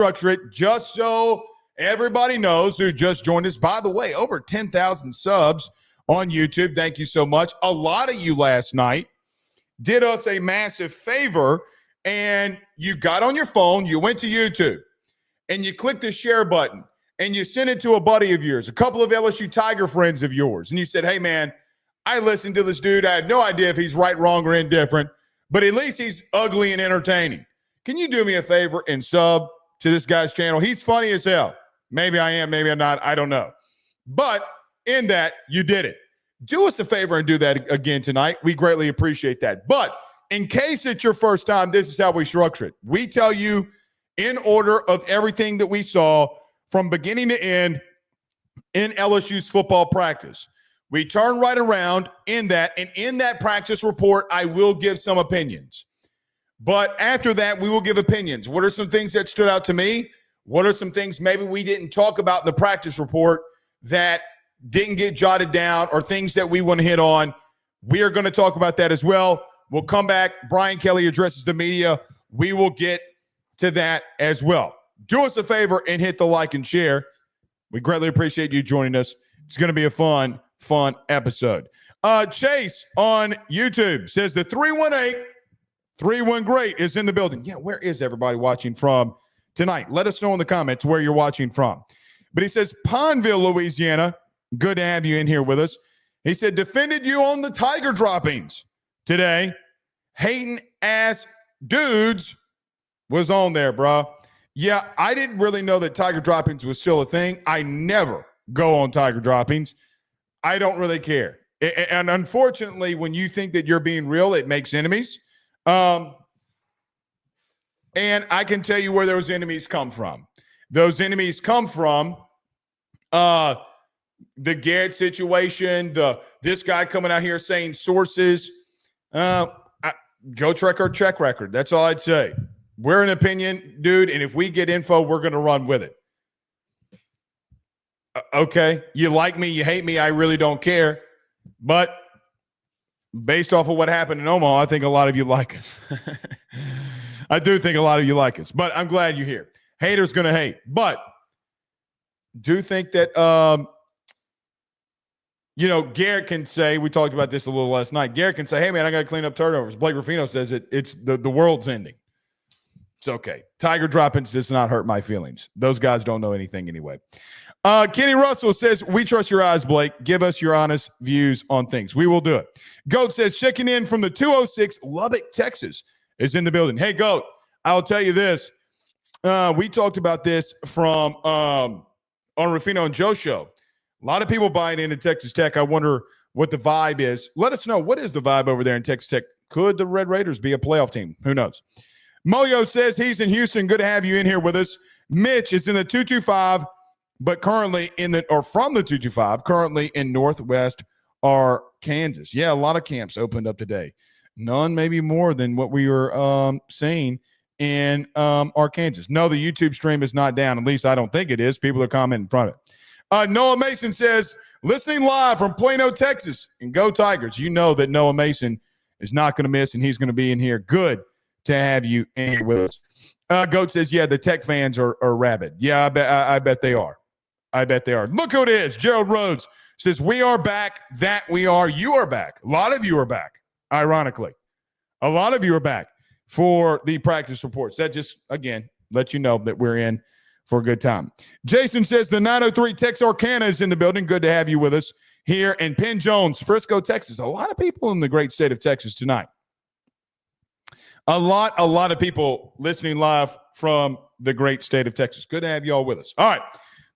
structure it just so everybody knows who just joined us. By the way, over 10,000 subs on YouTube. Thank you so much. A lot of you last night did us a massive favor, and you got on your phone, you went to YouTube, and you clicked the share button, and you sent it to a buddy of yours, a couple of LSU Tiger friends of yours, and you said, hey, man, I listened to this dude. I have no idea if he's right, wrong, or indifferent, but at least he's ugly and entertaining. Can you do me a favor and sub to this guy's channel? He's funny as hell. Maybe I am, maybe I'm not. I don't know. But in that, you did it. Do us a favor and do that again tonight. We greatly appreciate that. But in case it's your first time, this is how we structure it. We tell you in order of everything that we saw from beginning to end in LSU's football practice. We turn right around in that, and in that practice report, I will give some opinions. But after that, we will give opinions. What are some things that stood out to me? What are some things maybe we didn't talk about in the practice report that didn't get jotted down, or things that we want to hit on? We are going to talk about that as well. We'll come back. Brian Kelly addresses the media. We will get to that as well. Do us a favor and hit the like and share. We greatly appreciate you joining us. It's going to be a fun episode. Chase on YouTube says the 318-31 Great is in the building. Yeah, where is everybody watching from tonight? Let us know in the comments where you're watching from. But he says, Pondville, Louisiana, good to have you in here with us. He said, defended you on the Tiger droppings today. Hating ass dudes was on there, bro. Yeah, I didn't really know that Tiger droppings was still a thing. I never go on Tiger droppings. I don't really care. And unfortunately, when you think that you're being real, it makes enemies. And I can tell you where those enemies come from. Those enemies come from the Garrett situation, this guy coming out here saying sources. Go check our check record. That's all I'd say. We're an opinion, dude, and if we get info, we're going to run with it. Okay, you like me, you hate me, I really don't care. But based off of what happened in Omaha, I think a lot of you like us. I do think a lot of you like us, but I'm glad you're here. Haters going to hate. But do think that, Garrett can say, we talked about this a little last night. Garrett can say, hey, man, I got to clean up turnovers. Blake Ruffino says it's the world's ending. It's okay. Tiger droppings does not hurt my feelings. Those guys don't know anything anyway. Kenny Russell says, we trust your eyes, Blake. Give us your honest views on things. We will do it. Goat says, checking in from the 206 Lubbock, Texas, is in the building. Hey, Goat, I'll tell you this. We talked about this from on Ruffino and Joe show. A lot of people buying into Texas Tech. I wonder what the vibe is. Let us know. What is the vibe over there in Texas Tech? Could the Red Raiders be a playoff team? Who knows? Moyo says he's in Houston. Good to have you in here with us. Mitch is in the 225, but currently from the 225, currently in Northwest Arkansas. Yeah, a lot of camps opened up today. None, maybe more than what we were saying in Arkansas. No, the YouTube stream is not down. At least I don't think it is. People are commenting from it. Noah Mason says, listening live from Plano, Texas, and go Tigers. You know that Noah Mason is not going to miss, and he's going to be in here. Good to have you in here with us. Goat says, yeah, the Tech fans are rabid. Yeah, I bet they are. I bet they are. Look who it is. Gerald Rhodes says, we are back. That we are. You are back. A lot of you are back, ironically. A lot of you are back for the practice reports. That just, again, let you know that we're in for a good time. Jason says, the 903 Texarkana is in the building. Good to have you with us here. And Penn Jones, Frisco, Texas. A lot of people in the great state of Texas tonight. A lot of people listening live from the great state of Texas. Good to have you all with us. All right,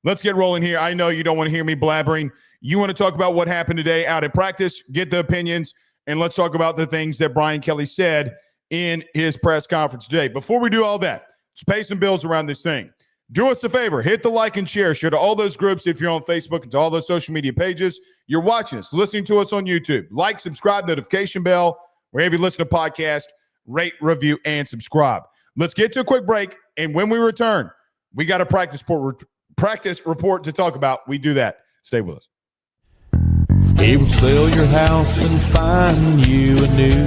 let's get rolling here. I know you don't want to hear me blabbering. You want to talk about what happened today out at practice, get the opinions, and let's talk about the things that Brian Kelly said in his press conference today. Before we do all that, let's pay some bills around this thing. Do us a favor. Hit the like and share. Share to all those groups if you're on Facebook and to all those social media pages. You're watching us, listening to us on YouTube. Like, subscribe, notification bell, wherever you listen to podcasts. Rate, review, and subscribe. Let's get to a quick break, and when we return, we got a practice report to talk about. We do that. Stay with us. He will sell your house and find you a new.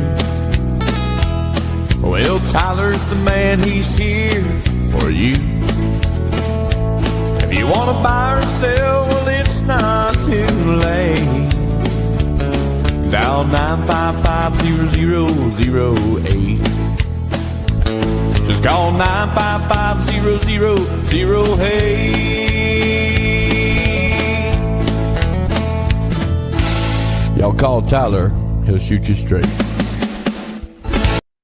Well, Tyler's the man. He's here for you. buy or sell, well, it's not too late. Dial 955-0008. Just call 955-0008. Y'all call Tyler. He'll shoot you straight.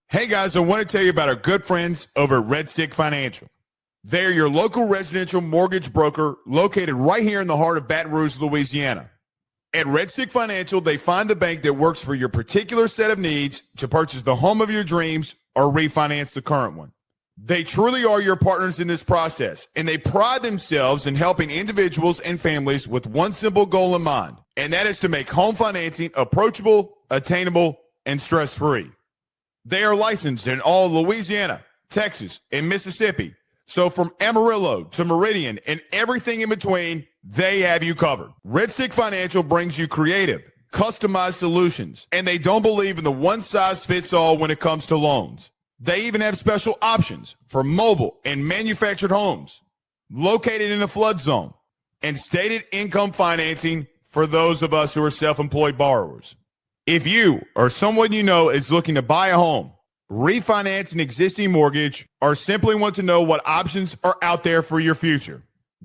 Hey guys, I want to tell you about our good friends over at Red Stick Financial. They're your local residential mortgage broker located right here in the heart of Baton Rouge, Louisiana. At Red Stick Financial, they find the bank that works for your particular set of needs to purchase the home of your dreams or refinance the current one. They truly are your partners in this process, and they pride themselves in helping individuals and families with one simple goal in mind, and that is to make home financing approachable, attainable, and stress-free. They are licensed in all Louisiana, Texas, and Mississippi. So from Amarillo to Meridian and everything in between, they have you covered. Red Stick Financial brings you creative, customized solutions, and they don't believe in the one-size-fits-all when it comes to loans. They even have special options for mobile and manufactured homes located in a flood zone and stated income financing for those of us who are self-employed borrowers. If you or someone you know is looking to buy a home, refinance an existing mortgage, or simply want to know what options are out there for your future,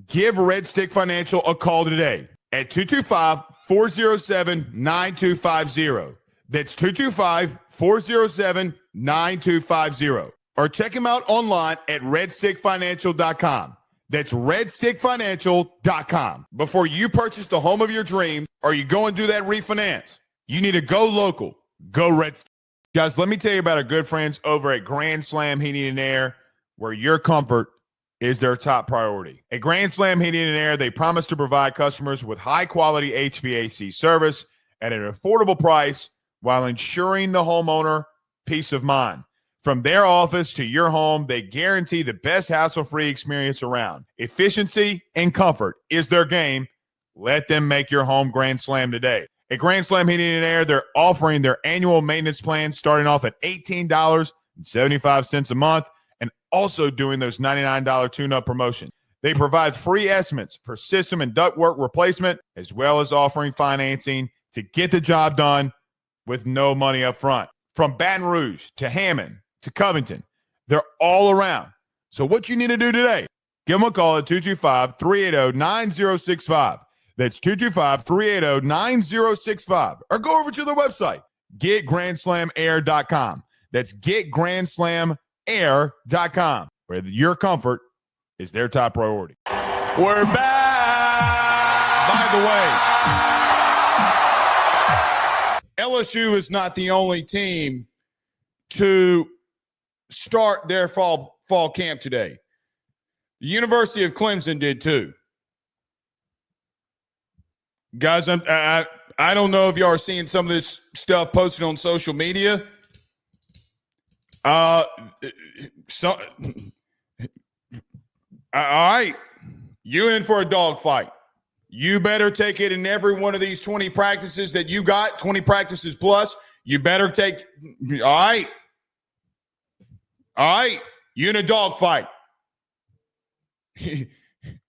give Red Stick Financial a call today at 225-407-9250. That's 225-407-9250. Or check them out online at redstickfinancial.com. That's redstickfinancial.com. Before you purchase the home of your dreams or you go and do that refinance, you need to go local. Go Red Stick. Guys, let me tell you about our good friends over at Grand Slam Heating and Air, where your comfort is their top priority. At Grand Slam Heating and Air, they promise to provide customers with high-quality HVAC service at an affordable price while ensuring the homeowner peace of mind. From their office to your home, they guarantee the best hassle-free experience around. Efficiency and comfort is their game. Let them make your home Grand Slam today. At Grand Slam Heating and Air, they're offering their annual maintenance plan starting off at $18.75 a month and also doing those $99 tune-up promotions. They provide free estimates for system and ductwork replacement, as well as offering financing to get the job done with no money up front. From Baton Rouge to Hammond to Covington, they're all around. So what you need to do today, give them a call at 225-380-9065. That's 225-380-9065. Or go over to their website, getgrandslamair.com. That's getgrandslamair.com, where your comfort is their top priority. We're back! By the way, LSU is not the only team to start their fall camp today. The University of Clemson did too. Guys, I don't know if y'all are seeing some of this stuff posted on social media. All right, you're in for a dogfight. You better take it in every one of these 20 practices that you got, 20 practices plus. You better take. All right, you're in a dogfight.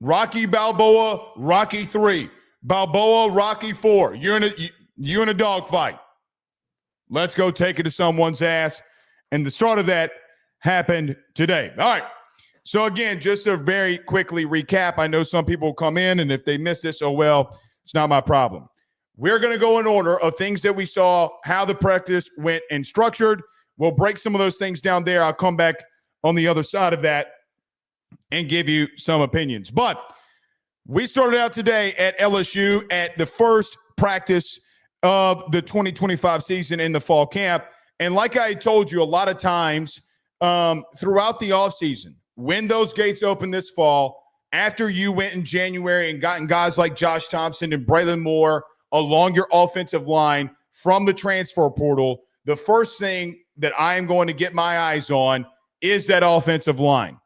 Rocky Balboa, Rocky 3. Balboa, Rocky 4. You're in a dogfight. Let's go take it to someone's ass. And the start of that happened today. All right. So again, just to very quickly recap, I know some people come in, and if they miss this, oh well, it's not my problem. We're going to go in order of things that we saw, how the practice went and structured. We'll break some of those things down there. I'll come back on the other side of that and give you some opinions. But we started out today at LSU at the first practice of the 2025 season in the fall camp. And like I told you a lot of times throughout the offseason, when those gates open this fall, after you went in January and gotten guys like Josh Thompson and Braylon Moore along your offensive line from the transfer portal, the first thing that I am going to get my eyes on is that offensive line.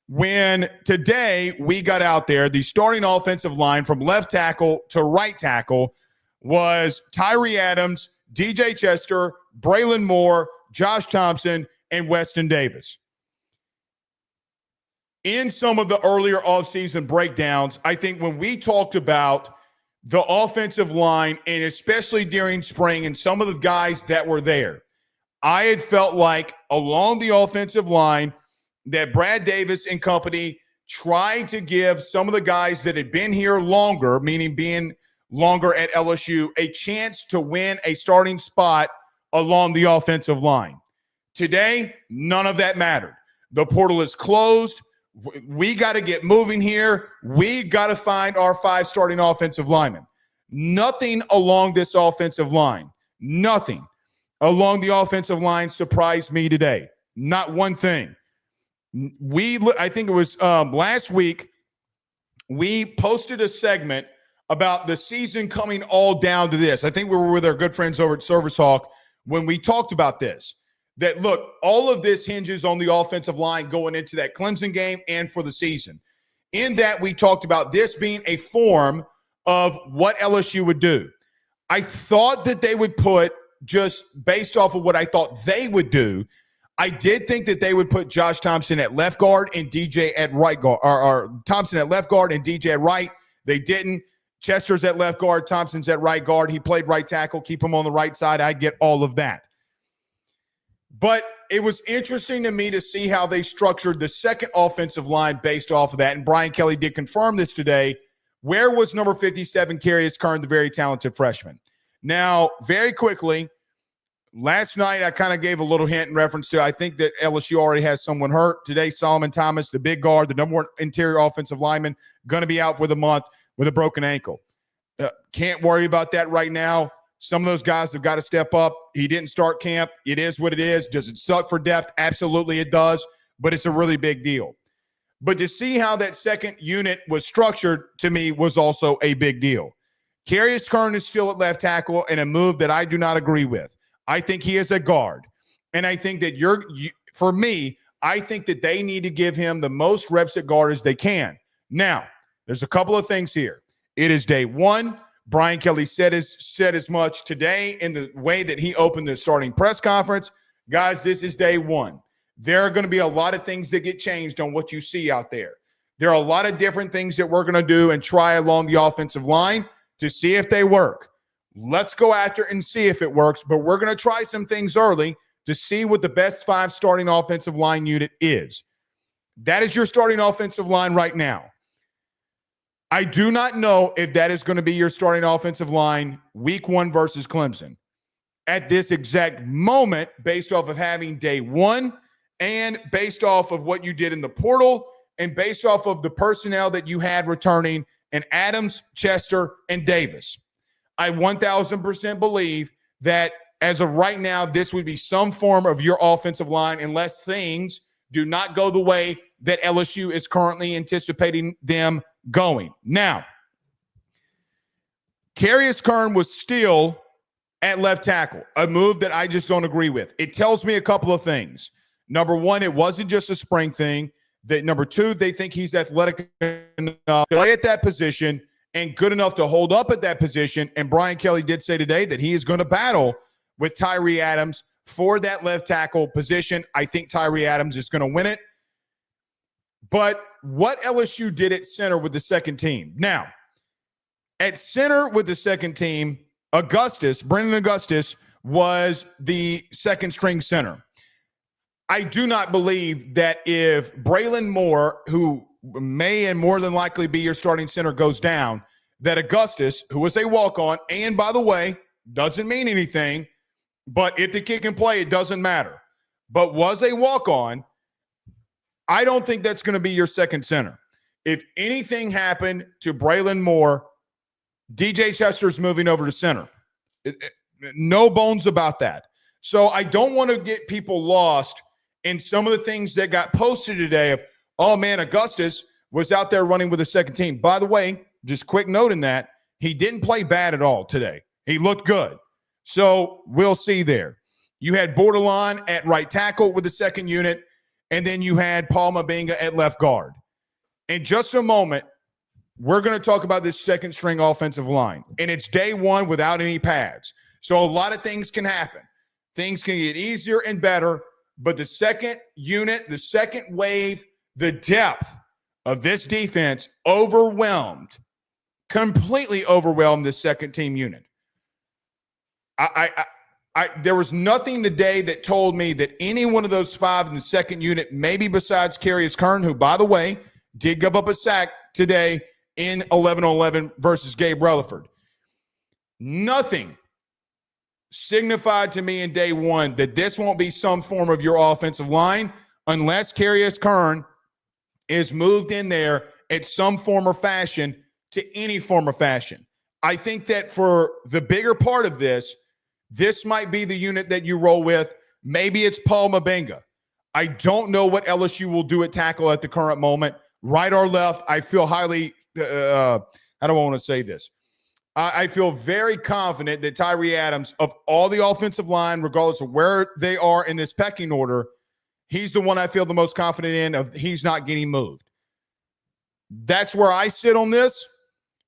When today we got out there, the starting offensive line from left tackle to right tackle was Tyree Adams, DJ Chester, Braylon Moore, Josh Thompson, and Weston Davis. in some of the earlier offseason breakdowns, I think when we talked about the offensive line, and especially during spring and some of the guys that were there, I had felt like along the offensive line that Brad Davis and company tried to give some of the guys that had been here longer, meaning being longer at LSU, a chance to win a starting spot along the offensive line. Today, none of that mattered. The portal is closed. We got to get moving here. We got to find our 5 starting offensive linemen. Nothing along this offensive line, nothing along the offensive line surprised me today. Not one thing. I think it was last week, we posted a segment about the season coming all down to this. I think we were with our good friends over at Service Hawk when we talked about this. That, look, all of this hinges on the offensive line going into that Clemson game and for the season. In that, we talked about this being a form of what LSU would do. I thought that they would put, just based off of what I thought they would do, I did think that they would put Josh Thompson at left guard and DJ at right guard, or Thompson at left guard and DJ at right. They didn't. Chester's at left guard, Thompson's at right guard. He played right tackle, keep him on the right side. I get all of that. But it was interesting to me to see how they structured the second offensive line based off of that. And Brian Kelly did confirm this today. Where was number 57, Carius Kern, the very talented freshman? Now, very quickly, last night I kind of gave a little hint in reference to, I think that LSU already has someone hurt. Today, Solomon Thomas, the big guard, the number 1 interior offensive lineman, going to be out for the month with a broken ankle. Can't worry about that right now. Some of those guys have got to step up. He didn't start camp. It is what it is. Does it suck for depth? Absolutely it does, but it's a really big deal. But to see how that second unit was structured, to me, was also a big deal. Carius Kern is still at left tackle in a move that I do not agree with. I think he is a guard. And I think that for me, I think that they need to give him the most reps at guard as they can. Now, there's a couple of things here. It is day 1. Brian Kelly said as much today in the way that he opened the starting press conference. Guys, this is day 1. There are going to be a lot of things that get changed on what you see out there. There are a lot of different things that we're going to do and try along the offensive line to see if they work. Let's go after and see if it works, but we're going to try some things early to see what the best 5 starting offensive line unit is. That is your starting offensive line right now. I do not know if that is going to be your starting offensive line week 1 versus Clemson. At this exact moment, based off of having day 1 and based off of what you did in the portal and based off of the personnel that you had returning in Adams, Chester, and Davis, I 1,000% believe that as of right now, this would be some form of your offensive line unless things do not go the way that LSU is currently anticipating them going. Now, Carius Kern was still at left tackle, a move that I just don't agree with. It tells me a couple of things. Number 1, it wasn't just a spring thing. That number 2, they think he's athletic enough to play at that position and good enough to hold up at that position. And Brian Kelly did say today that he is going to battle with Tyree Adams for that left tackle position. I think Tyree Adams is going to win it. But what LSU did at center with the second team. Now, at center with the second team, Brendan Augustus was the second string center. I do not believe that if Braylon Moore, who may and more than likely be your starting center, goes down, that Augustus, who was a walk-on, and by the way, doesn't mean anything, but if the kid can play, it doesn't matter, but was a walk-on, I don't think that's going to be your second center. If anything happened to Braylon Moore, DJ Chester's moving over to center. No bones about that. So I don't want to get people lost in some of the things that got posted today of, oh, man, Augustus was out there running with the second team. By the way, just quick note in that, he didn't play bad at all today. He looked good. So we'll see there. You had Bordelon at right tackle with the second unit, and then you had Paul Mabinga at left guard. In just a moment, we're going to talk about this second string offensive line, and it's day 1 without any pads. So a lot of things can happen. Things can get easier and better, but the second unit, the second wave, the depth of this defense completely overwhelmed this second team unit. There was nothing today that told me that any one of those five in the second unit, maybe besides Carius Kern, who, by the way, did give up a sack today in 11-on-11 versus Gabe Rutherford. Nothing signified to me in day one that this won't be some form of your offensive line unless Carius Kern is moved in there at some form or fashion to any form or fashion. I think that for the bigger part of this might be the unit that you roll with. Maybe it's Paul Mabenga. I don't know what LSU will do at tackle at the current moment. Right or left, I feel highly I don't want to say this. I feel very confident that Tyree Adams, of all the offensive line, regardless of where they are in this pecking order, he's the one I feel the most confident in of he's not getting moved. That's where I sit on this,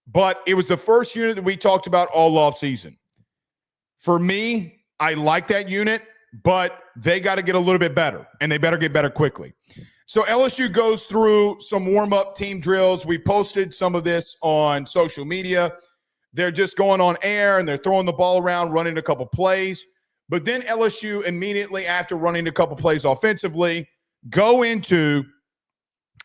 but it was the first unit that we talked about all offseason. For me, I like that unit, but they got to get a little bit better, and they better get better quickly. So LSU goes through some warm-up team drills. We posted some of this on social media. They're just going on air, and they're throwing the ball around, running a couple plays. But then LSU immediately after running a couple plays offensively go into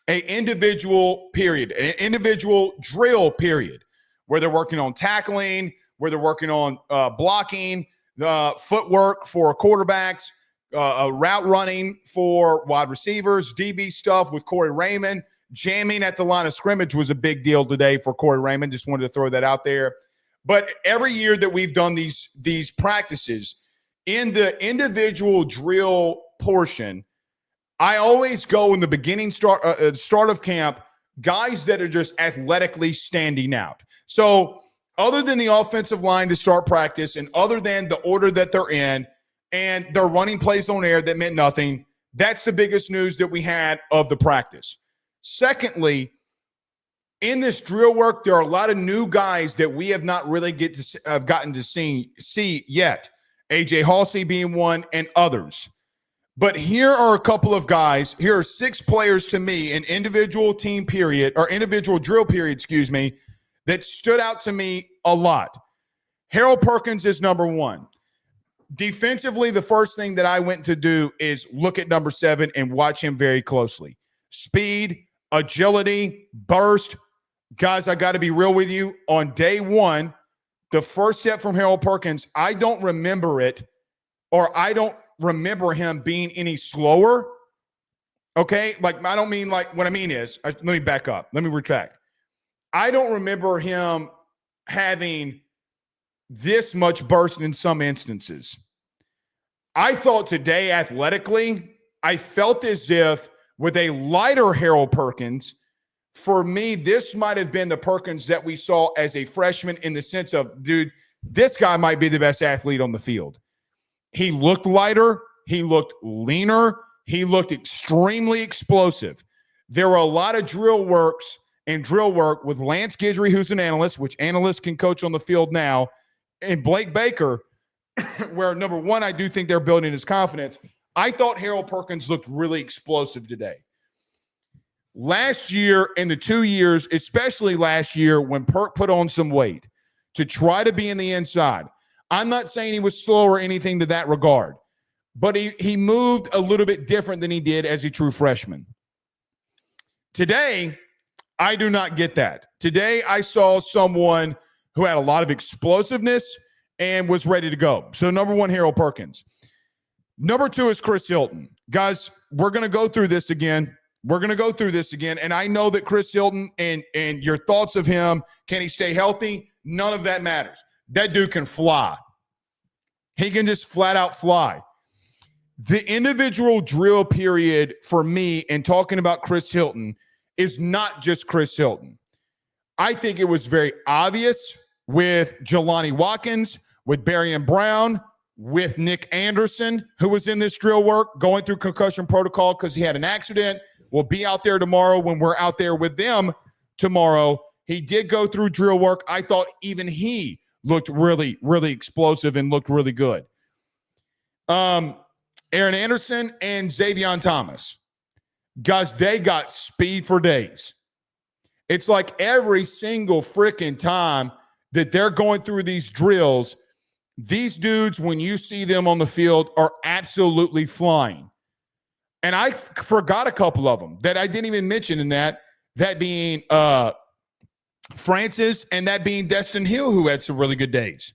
an individual period, an individual drill period, where they're working on tackling, where they're working on blocking, footwork for quarterbacks, route running for wide receivers, DB stuff with Corey Raymond. Jamming at the line of scrimmage was a big deal today for Corey Raymond. Just wanted to throw that out there. But every year that we've done these practices, in the individual drill portion, I always go in the beginning start of camp, guys that are just athletically standing out. So other than the offensive line to start practice and other than the order that they're in and they're running plays on air that meant nothing, that's the biggest news that we had of the practice. Secondly, in this drill work, there are a lot of new guys that we have not really gotten to see yet. AJ Halsey being one and others. But here are a couple of guys. Here are 6 players to me in individual team period or individual drill period, that stood out to me a lot. Harold Perkins is number 1. Defensively, the first thing that I went to do is look at number 7 and watch him very closely. Speed, agility, burst. Guys, I got to be real with you. On day 1, the first step from Harold Perkins, I don't remember it, or I don't remember him being any slower. Okay? Like, I don't mean like, what I mean is, let me back up. Let me retract. I don't remember him having this much burst in some instances. I thought today, athletically, I felt as if with a lighter Harold Perkins, for me, this might have been the Perkins that we saw as a freshman in the sense of, dude, this guy might be the best athlete on the field. He looked lighter. He looked leaner. He looked extremely explosive. There were a lot of drill work with Lance Guidry, who's an analyst, which analysts can coach on the field now, and Blake Baker, where, number 1, I do think they're building his confidence. I thought Harold Perkins looked really explosive today. Last year and the 2 years, especially last year when Perk put on some weight to try to be in the inside, I'm not saying he was slow or anything to that regard, but he moved a little bit different than he did as a true freshman. Today, I do not get that. Today, I saw someone who had a lot of explosiveness and was ready to go. So, number 1, Harold Perkins. Number 2 is Chris Hilton. Guys, we're going to go through this again. And I know that Chris Hilton and your thoughts of him, can he stay healthy? None of that matters. That dude can fly. He can just flat out fly. The individual drill period for me in talking about Chris Hilton is not just Chris Hilton. I think it was very obvious with Jelani Watkins, with Barian Brown, with Nick Anderson, who was in this drill work, going through concussion protocol because he had an accident. Will be out there tomorrow when we're out there with them tomorrow. He did go through drill work. I thought even he looked really, really explosive and looked really good. Aaron Anderson and Xavion Thomas. Guys, they got speed for days. It's like every single freaking time that they're going through these drills, these dudes, when you see them on the field, are absolutely flying. And I forgot a couple of them that I didn't even mention in that being Francis and that being Destin Hill, who had some really good days.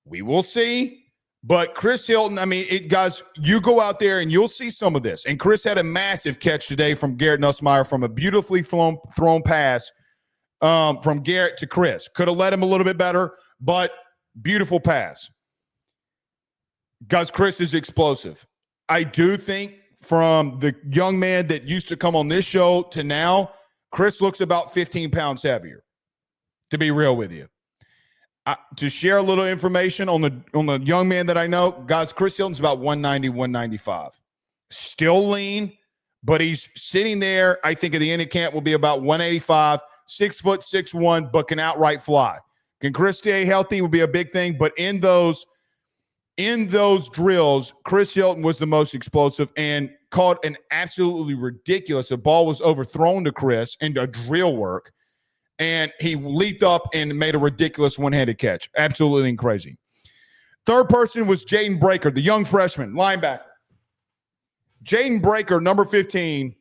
We will see. But Chris Hilton, I mean, guys, you go out there and you'll see some of this. And Chris had a massive catch today from Garrett Nussmeier from a beautifully thrown pass from Garrett to Chris. Could have led him a little bit better, but beautiful pass. Guys, Chris is explosive. I do think from the young man that used to come on this show to now, Chris looks about 15 pounds heavier, to be real with you. To share a little information on the young man that I know, guys, Chris Hilton's about 190, 195. Still lean, but he's sitting there. I think at the end of camp will be about 185, 6'6", but can outright fly. Can Chris stay healthy will be a big thing, but in those drills, Chris Hilton was the most explosive and caught an absolutely ridiculous. A ball was overthrown to Chris into drill work. And he leaped up and made a ridiculous one-handed catch. Absolutely crazy. Third person was Jaden Breaker, the young freshman, linebacker. Jaden Breaker, number 15,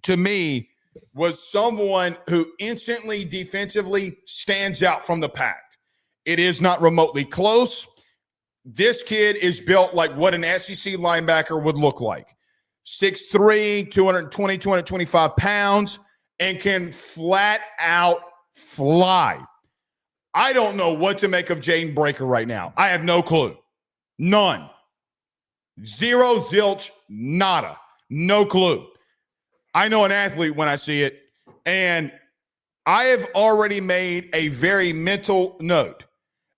to me, was someone who instantly defensively stands out from the pack. It is not remotely close. This kid is built like what an SEC linebacker would look like. 6'3", 220, 225 pounds. And can flat out fly. I don't know what to make of Jaden Breaker right now. I have no clue. None. Zero, zilch, nada. No clue. I know an athlete when I see it. And I have already made a very mental note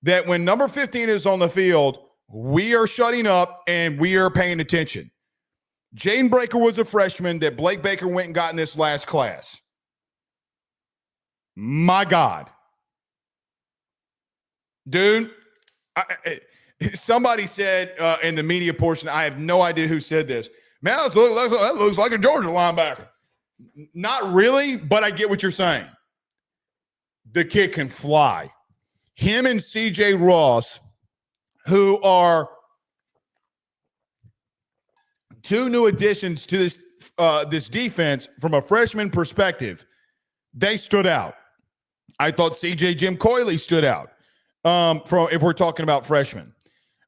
that when number 15 is on the field, we are shutting up and we are paying attention. Jaden Breaker was a freshman that Blake Baker went and got in this last class. My God. Dude, somebody said in the media portion, I have no idea who said this. Man, that looks like a Georgia linebacker. Not really, but I get what you're saying. The kid can fly. Him and C.J. Ross, who are two new additions to this defense from a freshman perspective, they stood out. I thought C.J. Jim Coyley stood out from if we're talking about freshmen.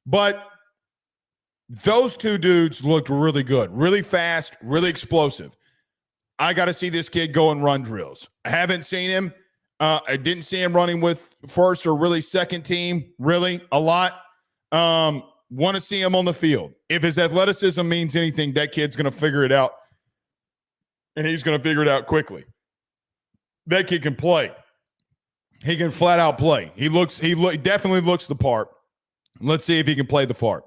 But those two dudes looked really good, really fast, really explosive. I got to see this kid go and run drills. I haven't seen him. I didn't see him running with first or really second team, really, a lot. Want to see him on the field. If his athleticism means anything, that kid's going to figure it out, and he's going to figure it out quickly. That kid can play. He can flat out play. He definitely looks the part. Let's see if he can play the part.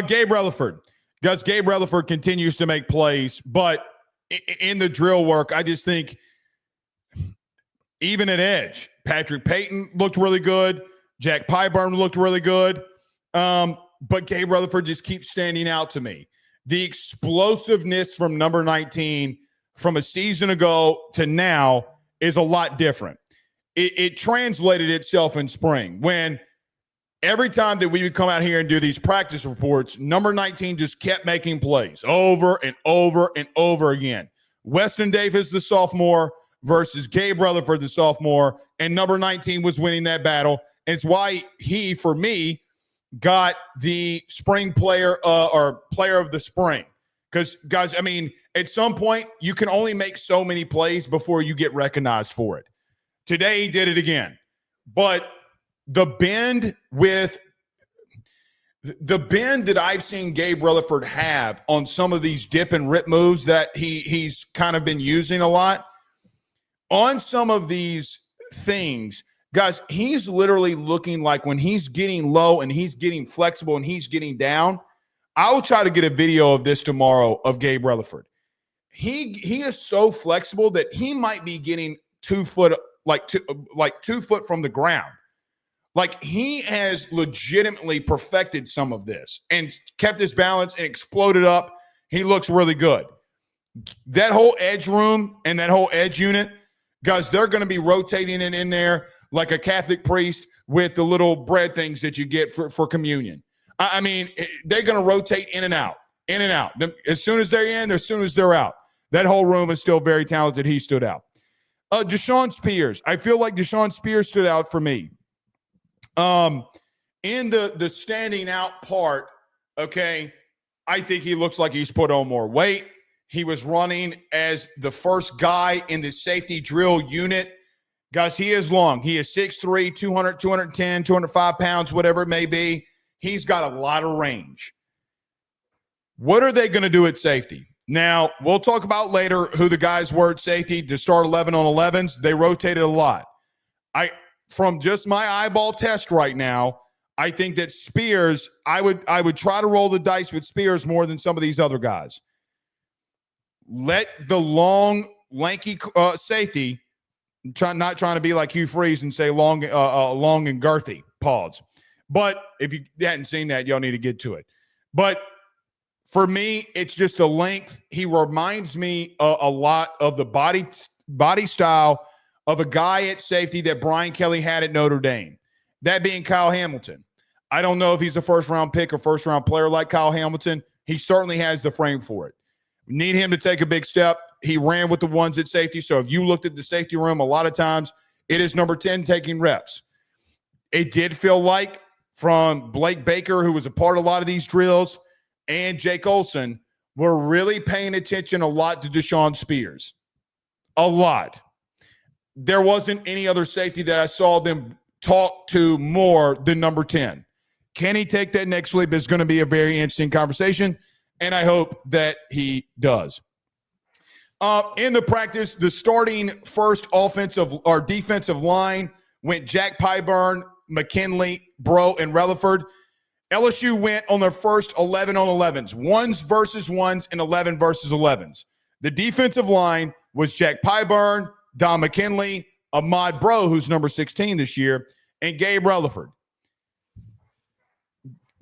Gabe Relaford. Guys, Gabe Relaford continues to make plays, but in the drill work, I just think even at edge, Patrick Payton looked really good. Jack Pyburn looked really good. But Gabe Relaford just keeps standing out to me. The explosiveness from number 19 from a season ago to now is a lot different. It translated itself in spring when every time that we would come out here and do these practice reports, number 19 just kept making plays over and over and over again. Weston Davis, the sophomore, versus Gabe Relaford, the sophomore, and number 19 was winning that battle. And it's why he, for me, got the spring player or player of the spring. Because, guys, I mean, at some point, you can only make so many plays before you get recognized for it. Today, he did it again. But the bend that I've seen Gabe Relaford have on some of these dip and rip moves that he's kind of been using a lot, on some of these things, guys, he's literally looking like when he's getting low and he's getting flexible and he's getting down. I will try to get a video of this tomorrow of Gabe Relaford. He is so flexible that he might be getting 2 foot, like 2 foot from the ground. Like he has legitimately perfected some of this and kept his balance and exploded up. He looks really good. That whole edge room and that whole edge unit, guys, they're going to be rotating it in there like a Catholic priest with the little bread things that you get for communion. I mean, they're going to rotate in and out, in and out. As soon as they're in, as soon as they're out. That whole room is still very talented. He stood out. Deshaun Spears. I feel like Deshaun Spears stood out for me. In the standing out part, okay, I think he looks like he's put on more weight. He was running as the first guy in the safety drill unit. Guys, he is long. He is 6'3", 200, 210, 205 pounds, whatever it may be. He's got a lot of range. What are they going to do at safety? Now, we'll talk about later who the guys were at safety to start 11 on 11s. They rotated a lot. From just my eyeball test right now, I think that Spears, I would try to roll the dice with Spears more than some of these other guys. Let the long, lanky safety, not trying to be like Hugh Freeze and say long and girthy, pause. But if you hadn't seen that, y'all need to get to it. But for me, it's just the length. He reminds me a lot of the body style of a guy at safety that Brian Kelly had at Notre Dame, that being Kyle Hamilton. I don't know if he's a first-round pick or first-round player like Kyle Hamilton. He certainly has the frame for it. Need him to take a big step. He ran with the ones at safety. So if you looked at the safety room, a lot of times it is number 10 taking reps. It did feel like from Blake Baker, who was a part of a lot of these drills, and Jake Olson, were really paying attention a lot to Deshaun Spears. A lot. There wasn't any other safety that I saw them talk to more than number 10. Can he take that next leap? It's going to be a very interesting conversation, and I hope that he does. In the practice, the starting first offensive or defensive line went Jack Pyburn, McKinley, Bro, and Relaford. LSU went on their first 11 on 11s, ones versus ones and 11 versus 11s. The defensive line was Jack Pyburn, Don McKinley, Ahmad Bro, who's number 16 this year, and Gabe Relaford.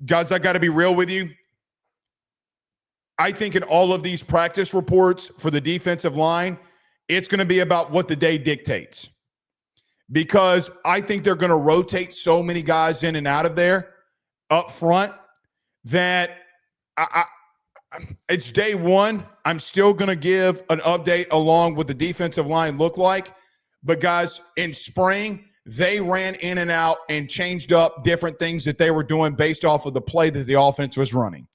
Guys, I got to be real with you. I think in all of these practice reports for the defensive line, it's going to be about what the day dictates. Because I think they're going to rotate so many guys in and out of there up front that it's day one. I'm still going to give an update along what the defensive line looked like. But guys, in spring, they ran in and out and changed up different things that they were doing based off of the play that the offense was running.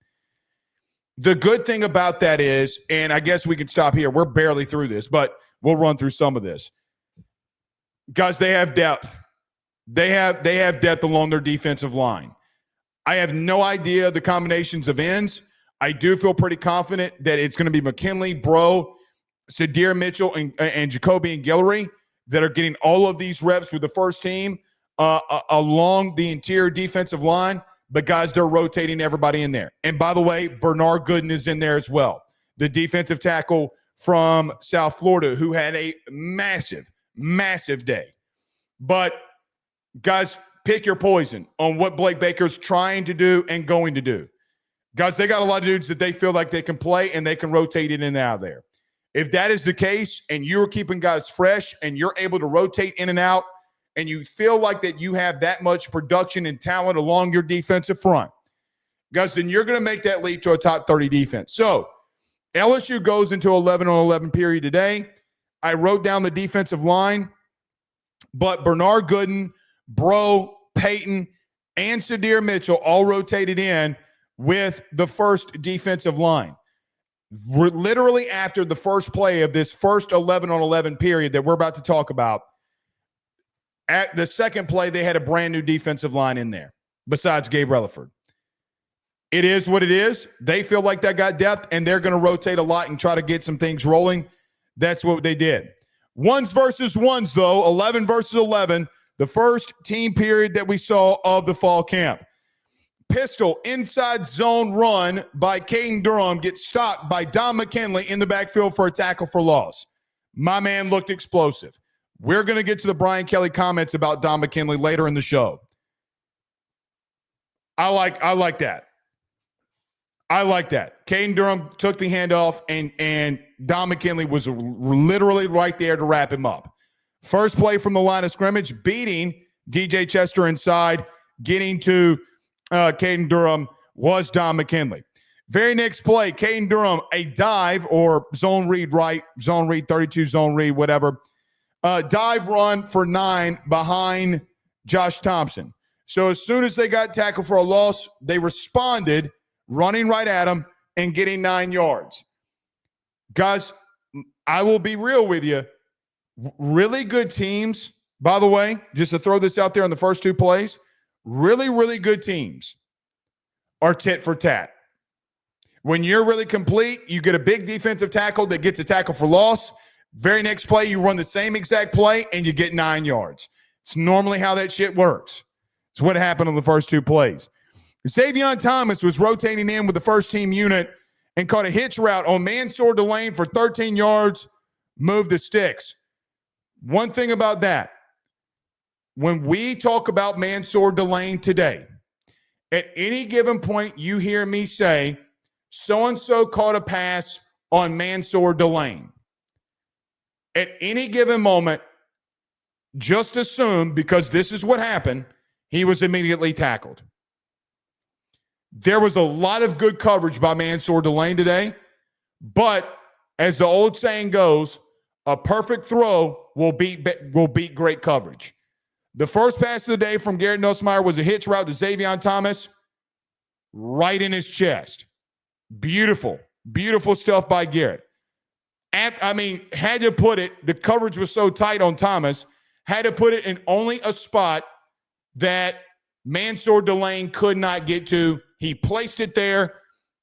The good thing about that is, and I guess we can stop here. We're barely through this, but we'll run through some of this. Guys, they have depth. They have depth along their defensive line. I have no idea the combinations of ends. I do feel pretty confident that it's going to be McKinley, Bro, Sadir Mitchell, and Jacoby and Guillory that are getting all of these reps with the first team along the interior defensive line. But, guys, they're rotating everybody in there. And, by the way, Bernard Gooden is in there as well, the defensive tackle from South Florida who had a massive, massive day. But, guys, pick your poison on what Blake Baker's trying to do and going to do. Guys, they got a lot of dudes that they feel like they can play and they can rotate it in and out of there. If that is the case and you're keeping guys fresh and you're able to rotate in and out, and you feel like that you have that much production and talent along your defensive front, guys, then you're going to make that leap to a top 30 defense. So LSU goes into 11 on 11 period today. I wrote down the defensive line, but Bernard Gooden, Bro, Peyton, and Sadir Mitchell all rotated in with the first defensive line. We're literally after the first play of this first 11 on 11 period that we're about to talk about. At the second play, they had a brand new defensive line in there besides Gabe Relaford. It is what it is. They feel like that got depth, and they're going to rotate a lot and try to get some things rolling. That's what they did. Ones versus ones, though, 11 versus 11, the first team period that we saw of the fall camp. Pistol inside zone run by Caden Durham gets stopped by Don McKinley in the backfield for a tackle for loss. My man looked explosive. We're going to get to the Brian Kelly comments about Don McKinley later in the show. I like that. I like that. Caden Durham took the handoff and Don McKinley was literally right there to wrap him up. First play from the line of scrimmage, beating DJ Chester inside, getting to Caden Durham was Don McKinley. Very next play, Caden Durham, a dive or zone read right, zone read 32, zone read, whatever. Dive run for 9 behind Josh Thompson. So as soon as they got tackled for a loss, they responded, running right at him and getting 9 yards. Guys, I will be real with you. Really good teams, by the way, just to throw this out there on the first 2 plays, really, really good teams are tit for tat. When you're really complete, you get a big defensive tackle that gets a tackle for loss. Very next play, you run the same exact play, and you get 9 yards. It's normally how that shit works. It's what happened on the first 2 plays. Xavion Thomas was rotating in with the first team unit and caught a hitch route on Mansour Delane for 13 yards, moved the sticks. One thing about that, when we talk about Mansour Delane today, at any given point you hear me say, so-and-so caught a pass on Mansour Delane. At any given moment, just assume, because this is what happened, he was immediately tackled. There was a lot of good coverage by Mansour Delane today, but as the old saying goes, a perfect throw will beat great coverage. The first pass of the day from Garrett Nussmeier was a hitch route to Xavion Thomas, right in his chest. Beautiful, beautiful stuff by Garrett. Had to put it, the coverage was so tight on Thomas, had to put it in only a spot that Mansour Delane could not get to. He placed it there,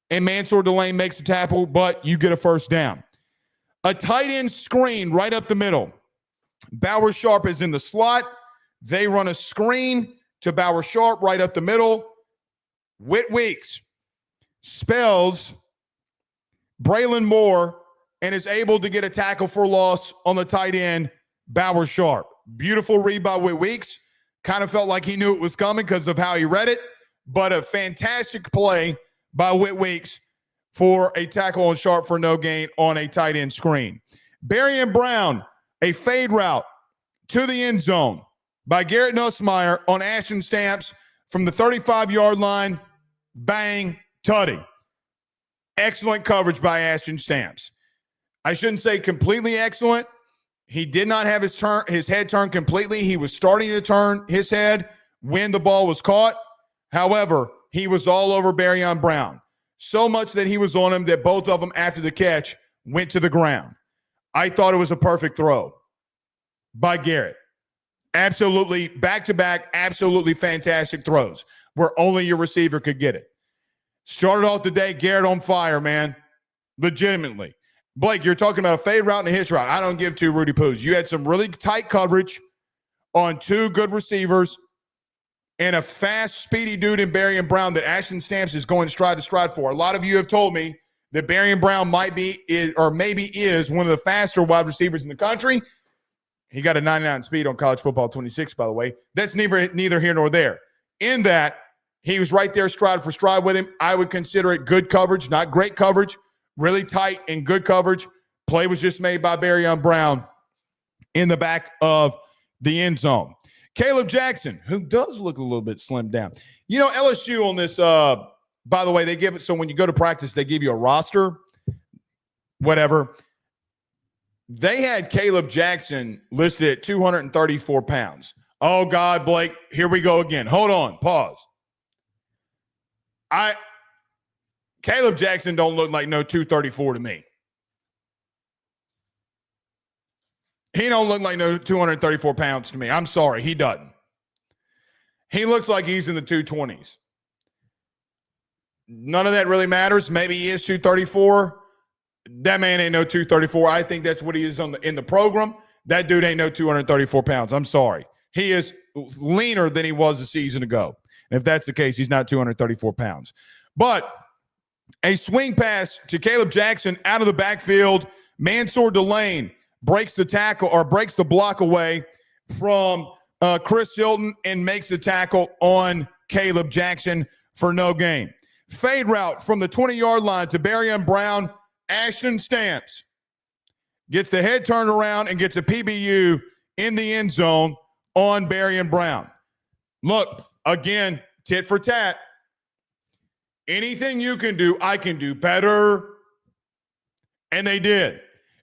and Mansour Delane makes the tackle, but you get a first down. A tight end screen right up the middle. Bauer Sharp is in the slot. They run a screen to Bauer Sharp right up the middle. Whit Weeks spells Braylon Moore and is able to get a tackle for loss on the tight end, Bauer Sharp. Beautiful read by Whit Weeks. Kind of felt like he knew it was coming because of how he read it, but a fantastic play by Whit Weeks for a tackle on Sharp for no gain on a tight end screen. Berrien Brown, a fade route to the end zone by Garrett Nussmeier on Ashton Stamps from the 35-yard line. Bang, tutty. Excellent coverage by Ashton Stamps. I shouldn't say completely excellent. He did not have his head turned completely. He was starting to turn his head when the ball was caught. However, he was all over Berrien Brown. So much that he was on him that both of them, after the catch, went to the ground. I thought it was a perfect throw by Garrett. Absolutely, back-to-back, absolutely fantastic throws where only your receiver could get it. Started off the day, Garrett on fire, man. Legitimately. Blake, you're talking about a fade route and a hitch route. I don't give two Rudy Poos. You had some really tight coverage on 2 good receivers and a fast, speedy dude in Berrien Brown that Ashton Stamps is going stride to stride for. A lot of you have told me that Berrien Brown might be or maybe is one of the faster wide receivers in the country. He got a 99 speed on College Football 26, by the way. That's neither here nor there. In that, he was right there stride for stride with him. I would consider it good coverage, not great coverage, really tight and good coverage. Play was just made by Berrien Brown in the back of the end zone. Caleb Jackson, who does look a little bit slimmed down. You know, LSU on this, by the way, they give it, so when you go to practice, they give you a roster, whatever. They had Caleb Jackson listed at 234 pounds. Oh, God, Blake, here we go again. Hold on, pause. Caleb Jackson don't look like no 234 to me. He don't look like no 234 pounds to me. I'm sorry, he doesn't. He looks like he's in the 220s. None of that really matters. Maybe he is 234. That man ain't no 234. I think that's what he is in the program. That dude ain't no 234 pounds. I'm sorry. He is leaner than he was a season ago. And if that's the case, he's not 234 pounds. But a swing pass to Caleb Jackson out of the backfield. Mansour Delane breaks the tackle or breaks the block away from Chris Hilton and makes the tackle on Caleb Jackson for no gain. Fade route from the 20-yard line to Berrien Brown. Ashton Stamps gets the head turned around and gets a PBU in the end zone on Barry and Brown. Look, again, tit for tat. Anything you can do, I can do better. And they did.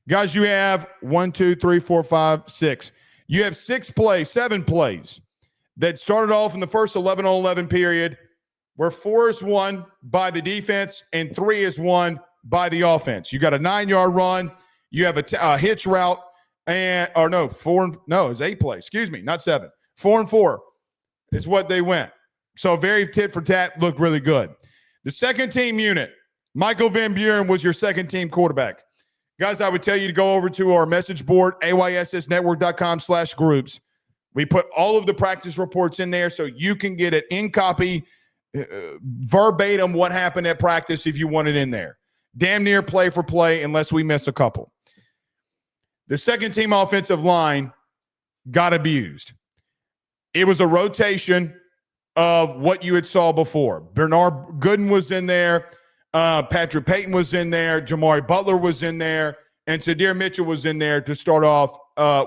Guys, you have 1, 2, 3, 4, 5, 6. You have 7 plays that started off in the first 11 on 11 period where 4 is won by the defense and 3 is won by the offense. You got a 9-yard run. You have a hitch route it's 8 plays. Excuse me, not 7. 4 and 4 is what they went. So very tit for tat, looked really good. The second team unit, Michael Van Buren was your second team quarterback. Guys, I would tell you to go over to our message board, ayssnetwork.com/groups. We put all of the practice reports in there so you can get it in copy, verbatim what happened at practice if you want it in there. Damn near play for play unless we miss a couple. The second team offensive line got abused. It was a rotation of what you had saw before. Bernard Gooden was in there. Patrick Payton was in there. Jamari Butler was in there. And Sadir Mitchell was in there to start off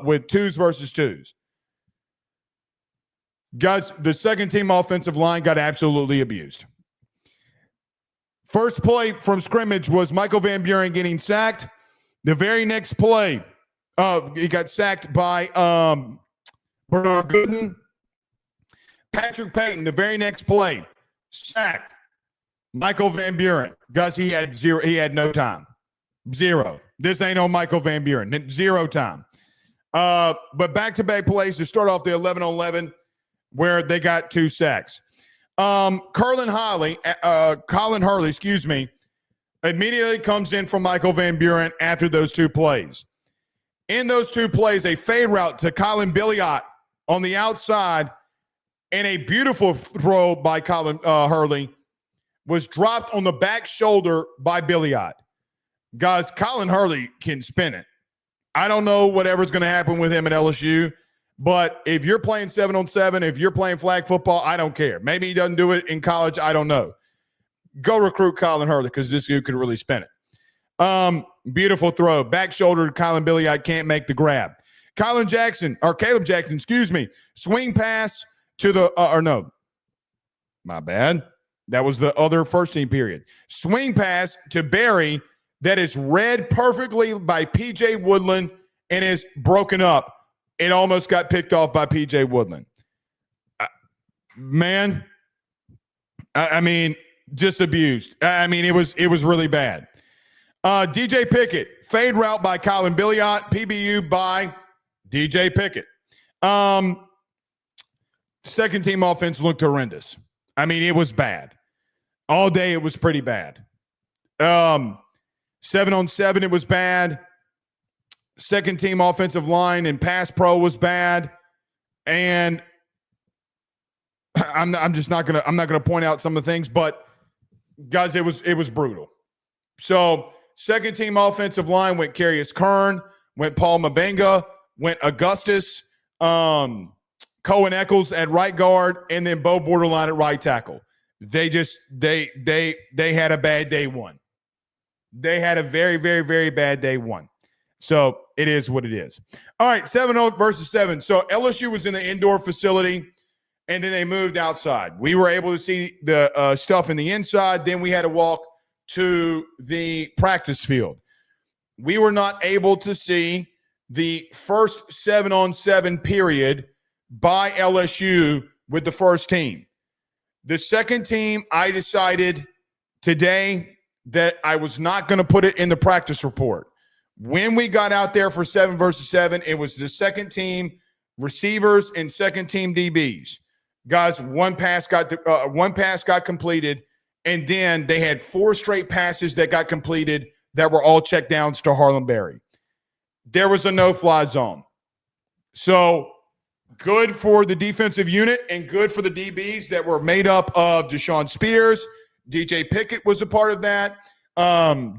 with 2s versus 2s. Guys, the second team offensive line got absolutely abused. First play from scrimmage was Michael Van Buren getting sacked. The very next play, he got sacked by Bernard Gooden. Patrick Payton, the very next play, sacked Michael Van Buren. Guys, he had zero. He had no time. Zero. This ain't on Michael Van Buren. 0 time. But back-to-back plays to start off the 11-on-11 where they got 2 sacks. Colin Hurley, immediately comes in from Michael Van Buren after those 2 plays. In those 2 plays, a fade route to Colin Billiot on the outside and a beautiful throw by Colin Hurley was dropped on the back shoulder by Billiot. Guys, Colin Hurley can spin it. I don't know whatever's going to happen with him at LSU, but if you're playing 7-on-7, if you're playing flag football, I don't care. Maybe he doesn't do it in college. I don't know. Go recruit Colin Hurley because this dude could really spin it. Beautiful throw. Back shoulder to Colin Billiot, can't make the grab. Caleb Jackson, swing pass to the my bad. That was the other first team period. Swing pass to Barry that is read perfectly by P.J. Woodland and is broken up. It almost got picked off by P.J. Woodland. Just abused. It was really bad. DJ Pickett, fade route by Colin Billiot, PBU by DJ Pickett. Second team offense looked horrendous. It was bad. All day it was pretty bad. 7-on-7 it was bad. Second team offensive line and pass pro was bad. And I'm not gonna point out some of the things, but guys, it was brutal. So second team offensive line went Carius Kern, went Paul Mabenga, went Augustus, Cohen Eccles at right guard, and then Bo Borderline at right tackle. They had a bad day one. They had a very, very, very bad day one. So it is what it is. All right, 7-0 versus 7. So LSU was in the indoor facility, and then they moved outside. We were able to see the stuff in the inside. Then we had to walk to the practice field. We were not able to see the first 7-on-7 period by LSU with the first team. The second team, I decided today that I was not going to put it in the practice report. When we got out there for 7 versus 7, it was the second team receivers and second team DBs. Guys, one pass got completed, and then they had 4 straight passes that got completed that were all check downs to Harlem Berry. There was a no-fly zone. So good for the defensive unit and good for the DBs that were made up of Deshaun Spears. DJ Pickett was a part of that.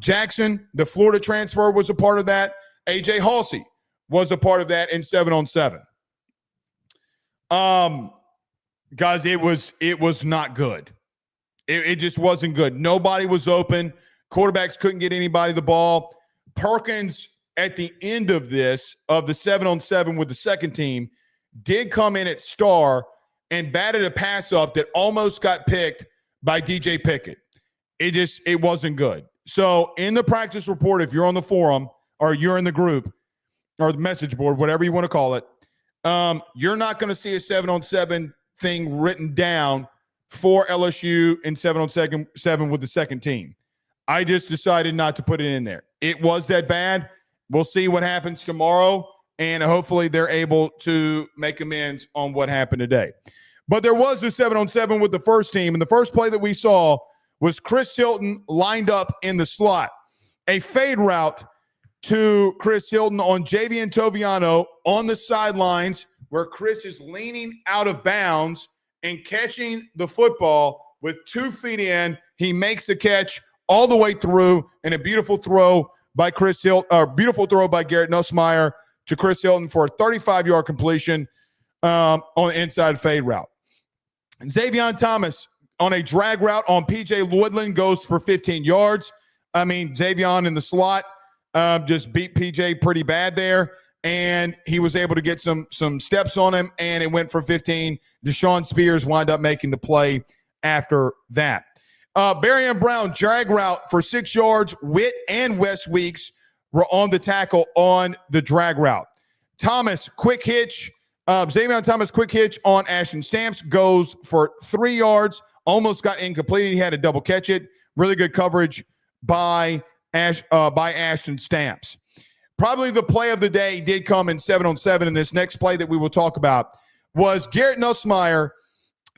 Jackson, the Florida transfer, was a part of that. AJ Halsey was a part of that in 7-on-7. Guys, it was not good. It just wasn't good. Nobody was open. Quarterbacks couldn't get anybody the ball. Perkins at the end of this, of the 7-on-7 with the second team, did come in at star and batted a pass up that almost got picked by DJ Pickett. It wasn't good. So in the practice report, if you're on the forum or you're in the group or the message board, whatever you want to call it, you're not going to see a 7-on-7 thing written down for LSU in 7-on-7 with the second team. I just decided not to put it in there. It was that bad. We'll see what happens tomorrow, and hopefully they're able to make amends on what happened today. But there was a 7-on-7 with the first team, and the first play that we saw was Chris Hilton lined up in the slot. A fade route to Chris Hilton on Javian Toviano on the sidelines, where Chris is leaning out of bounds and catching the football with 2 feet in. He makes the catch all the way through, and a beautiful throw by Chris Hilton, beautiful throw by Garrett Nussmeier to Chris Hilton for a 35-yard completion on the inside fade route. Xavion Thomas on a drag route on P.J. Woodland goes for 15 yards. I mean, Xavion in the slot just beat P.J. pretty bad there, and he was able to get some steps on him, and it went for 15. Deshaun Spears wound up making the play after that. Barian Brown, drag route for 6 yards. Witt and Wes Weeks were on the tackle on the drag route. Thomas, quick hitch. Xavion Thomas, quick hitch on Ashton Stamps, goes for 3 yards. Almost got incomplete. He had to double catch it. Really good coverage by Ashton Stamps. Probably the play of the day did come in 7-on-7, and this next play that we will talk about was Garrett Nussmeier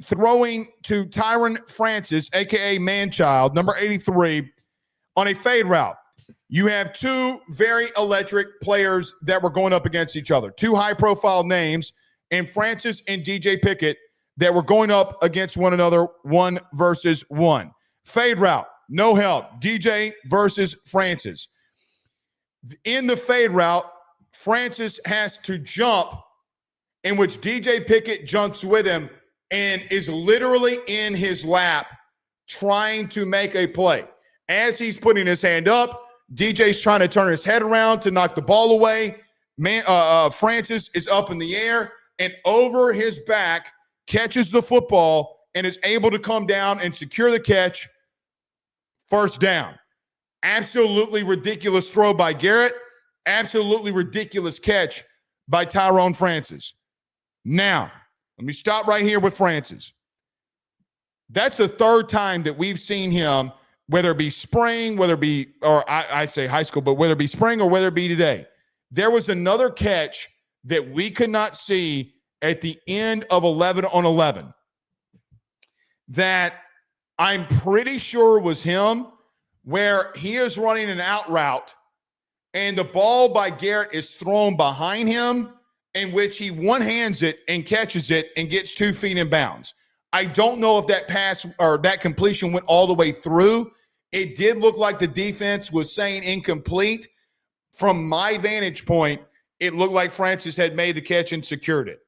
throwing to Tyron Francis, a.k.a. Manchild, number 83, on a fade route. You have 2 very electric players that were going up against each other, 2 high-profile names, and Francis and DJ Pickett that were going up against one another, 1 versus 1. Fade route, no help. DJ versus Francis. In the fade route, Francis has to jump, in which DJ Pickett jumps with him and is literally in his lap trying to make a play. As he's putting his hand up, DJ's trying to turn his head around to knock the ball away. Francis is up in the air and over his back catches the football and is able to come down and secure the catch. First down. Absolutely ridiculous throw by Garrett. Absolutely ridiculous catch by Tyrone Francis. Now, let me stop right here with Francis. That's the 3rd time that we've seen him, whether it be spring, whether it be, or I say high school, but whether it be spring or whether it be today. There was another catch that we could not see at the end of 11-on-11 that I'm pretty sure was him, where he is running an out route and the ball by Garrett is thrown behind him, in which he one-hands it and catches it and gets 2 feet in bounds. I don't know if that pass or that completion went all the way through. It did look like the defense was saying incomplete. From my vantage point, it looked like Francis had made the catch and secured it.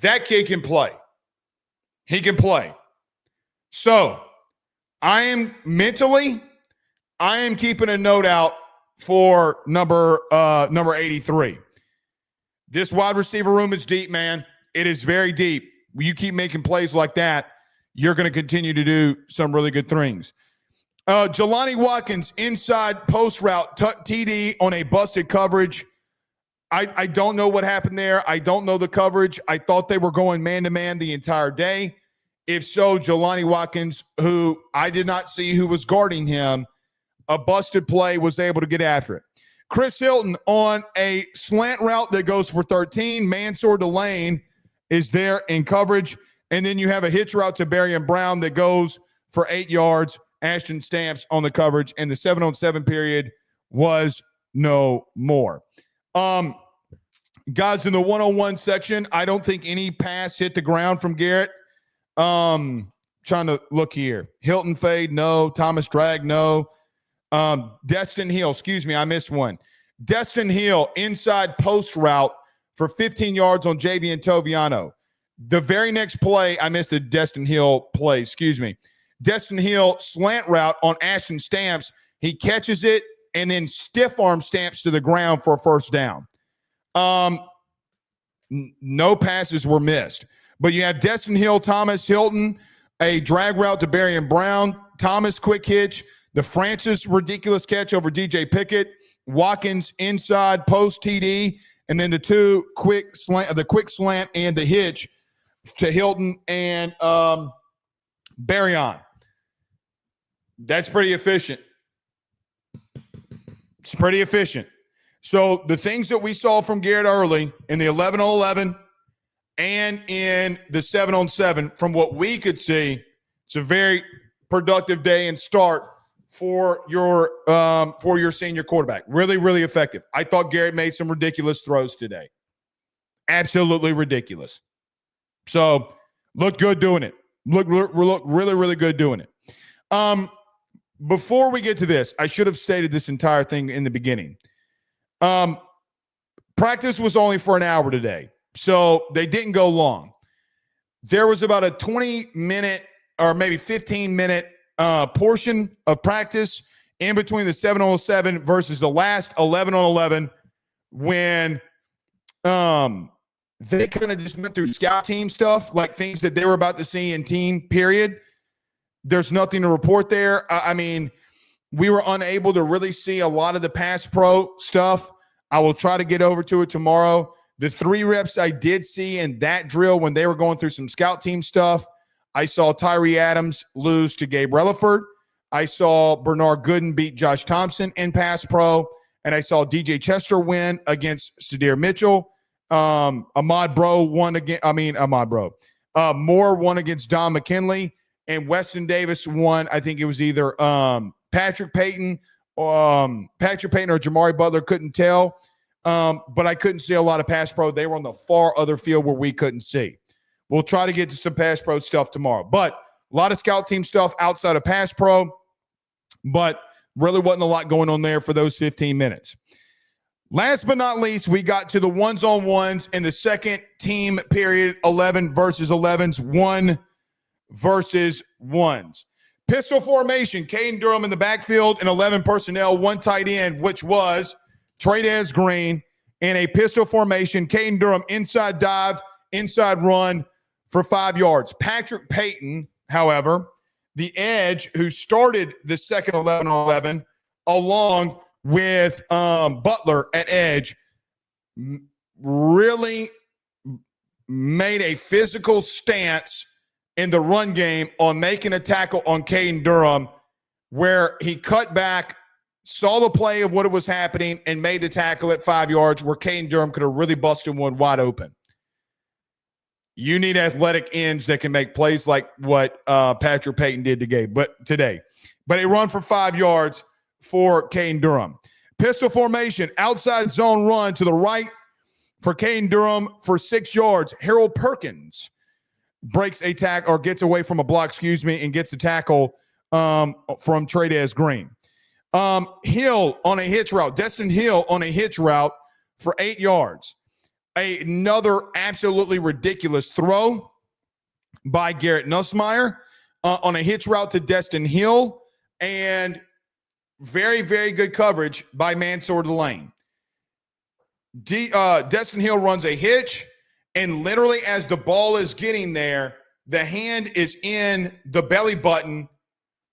That kid can play. He can play. So I am keeping a note out for number 83. This wide receiver room is deep, man. It is very deep. You keep making plays like that, you're going to continue to do some really good things. Jelani Watkins, inside post route, TD on a busted coverage. I don't know what happened there. I don't know the coverage. I thought they were going man-to-man the entire day. If so, Jelani Watkins, who I did not see who was guarding him, a busted play, was able to get after it. Chris Hilton on a slant route that goes for 13. Mansour Delane is there in coverage. And then you have a hitch route to Barian Brown that goes for 8 yards. Ashton Stamps on the coverage. And the 7-on-7 period was no more. Guys, in the 1-on-1 section, I don't think any pass hit the ground from Garrett. Trying to look here. Hilton fade, no. Thomas drag, no. Destin Hill, I missed one. Destin Hill, inside post route for 15 yards on Javian Toviano. The very next play, I missed the Destin Hill play, Destin Hill slant route on Ashton Stamps. He catches it and then stiff arm stamps to the ground for a first down. No passes were missed. But you have Destin Hill, Thomas Hilton, a drag route to Berrien Brown, Thomas quick hitch, the Francis ridiculous catch over DJ Pickett, Watkins inside post TD, and then the quick slant and the hitch to Hilton and Berrien. That's pretty efficient. It's pretty efficient. So the things that we saw from Garrett early in the 11-on-11 and in the 7-on-7, from what we could see, it's a very productive day and start for your senior quarterback. Really, really effective. I thought Garrett made some ridiculous throws today. Absolutely ridiculous. So looked good doing it. Look really, really good doing it. Before we get to this, I should have stated this entire thing in the beginning. Practice was only for an hour today, so they didn't go long. There was about a 20-minute or maybe 15-minute portion of practice in between the 7-on-7 versus the last 11-on-11 when they kind of just went through scout team stuff, like things that they were about to see in team, period. There's nothing to report there. I mean, we were unable to really see a lot of the pass pro stuff. I will try to get over to it tomorrow. The 3 reps I did see in that drill when they were going through some scout team stuff, I saw Tyree Adams lose to Gabe Relaford. I saw Bernard Gooden beat Josh Thompson in pass pro. And I saw DJ Chester win against Sadir Mitchell. Moore won against Don McKinley. And Weston Davis won. I think it was either Patrick Payton or Jamari Butler, couldn't tell. But I couldn't see a lot of pass pro. They were on the far other field where we couldn't see. We'll try to get to some pass pro stuff tomorrow. But a lot of scout team stuff outside of pass pro. But really wasn't a lot going on there for those 15 minutes. Last but not least, we got to the ones-on-ones in the second team period, 11 versus 11s, 1 versus 1s. Pistol formation, Caden Durham in the backfield and 11 personnel, 1 tight end, which was Tradez Green. In a pistol formation, Caden Durham inside dive, inside run for 5 yards. Patrick Payton, however, the edge who started the second 11-on-11 along with Butler at edge, really made a physical stance in the run game on making a tackle on Caden Durham where he cut back, saw the play of what was happening, and made the tackle at 5 yards where Caden Durham could have really busted one wide open. You need athletic ends that can make plays like what Patrick Payton did today. But a run for 5 yards for Caden Durham. Pistol formation, outside zone run to the right for Caden Durham for 6 yards. Harold Perkins breaks a tackle or gets away from a block, and gets a tackle from Tradez Green. Hill on a hitch route. Destin Hill on a hitch route for 8 yards. Another absolutely ridiculous throw by Garrett Nussmeier on a hitch route to Destin Hill, and very, very good coverage by Mansour Delane. Destin Hill runs a hitch, and literally as the ball is getting there, the hand is in the belly button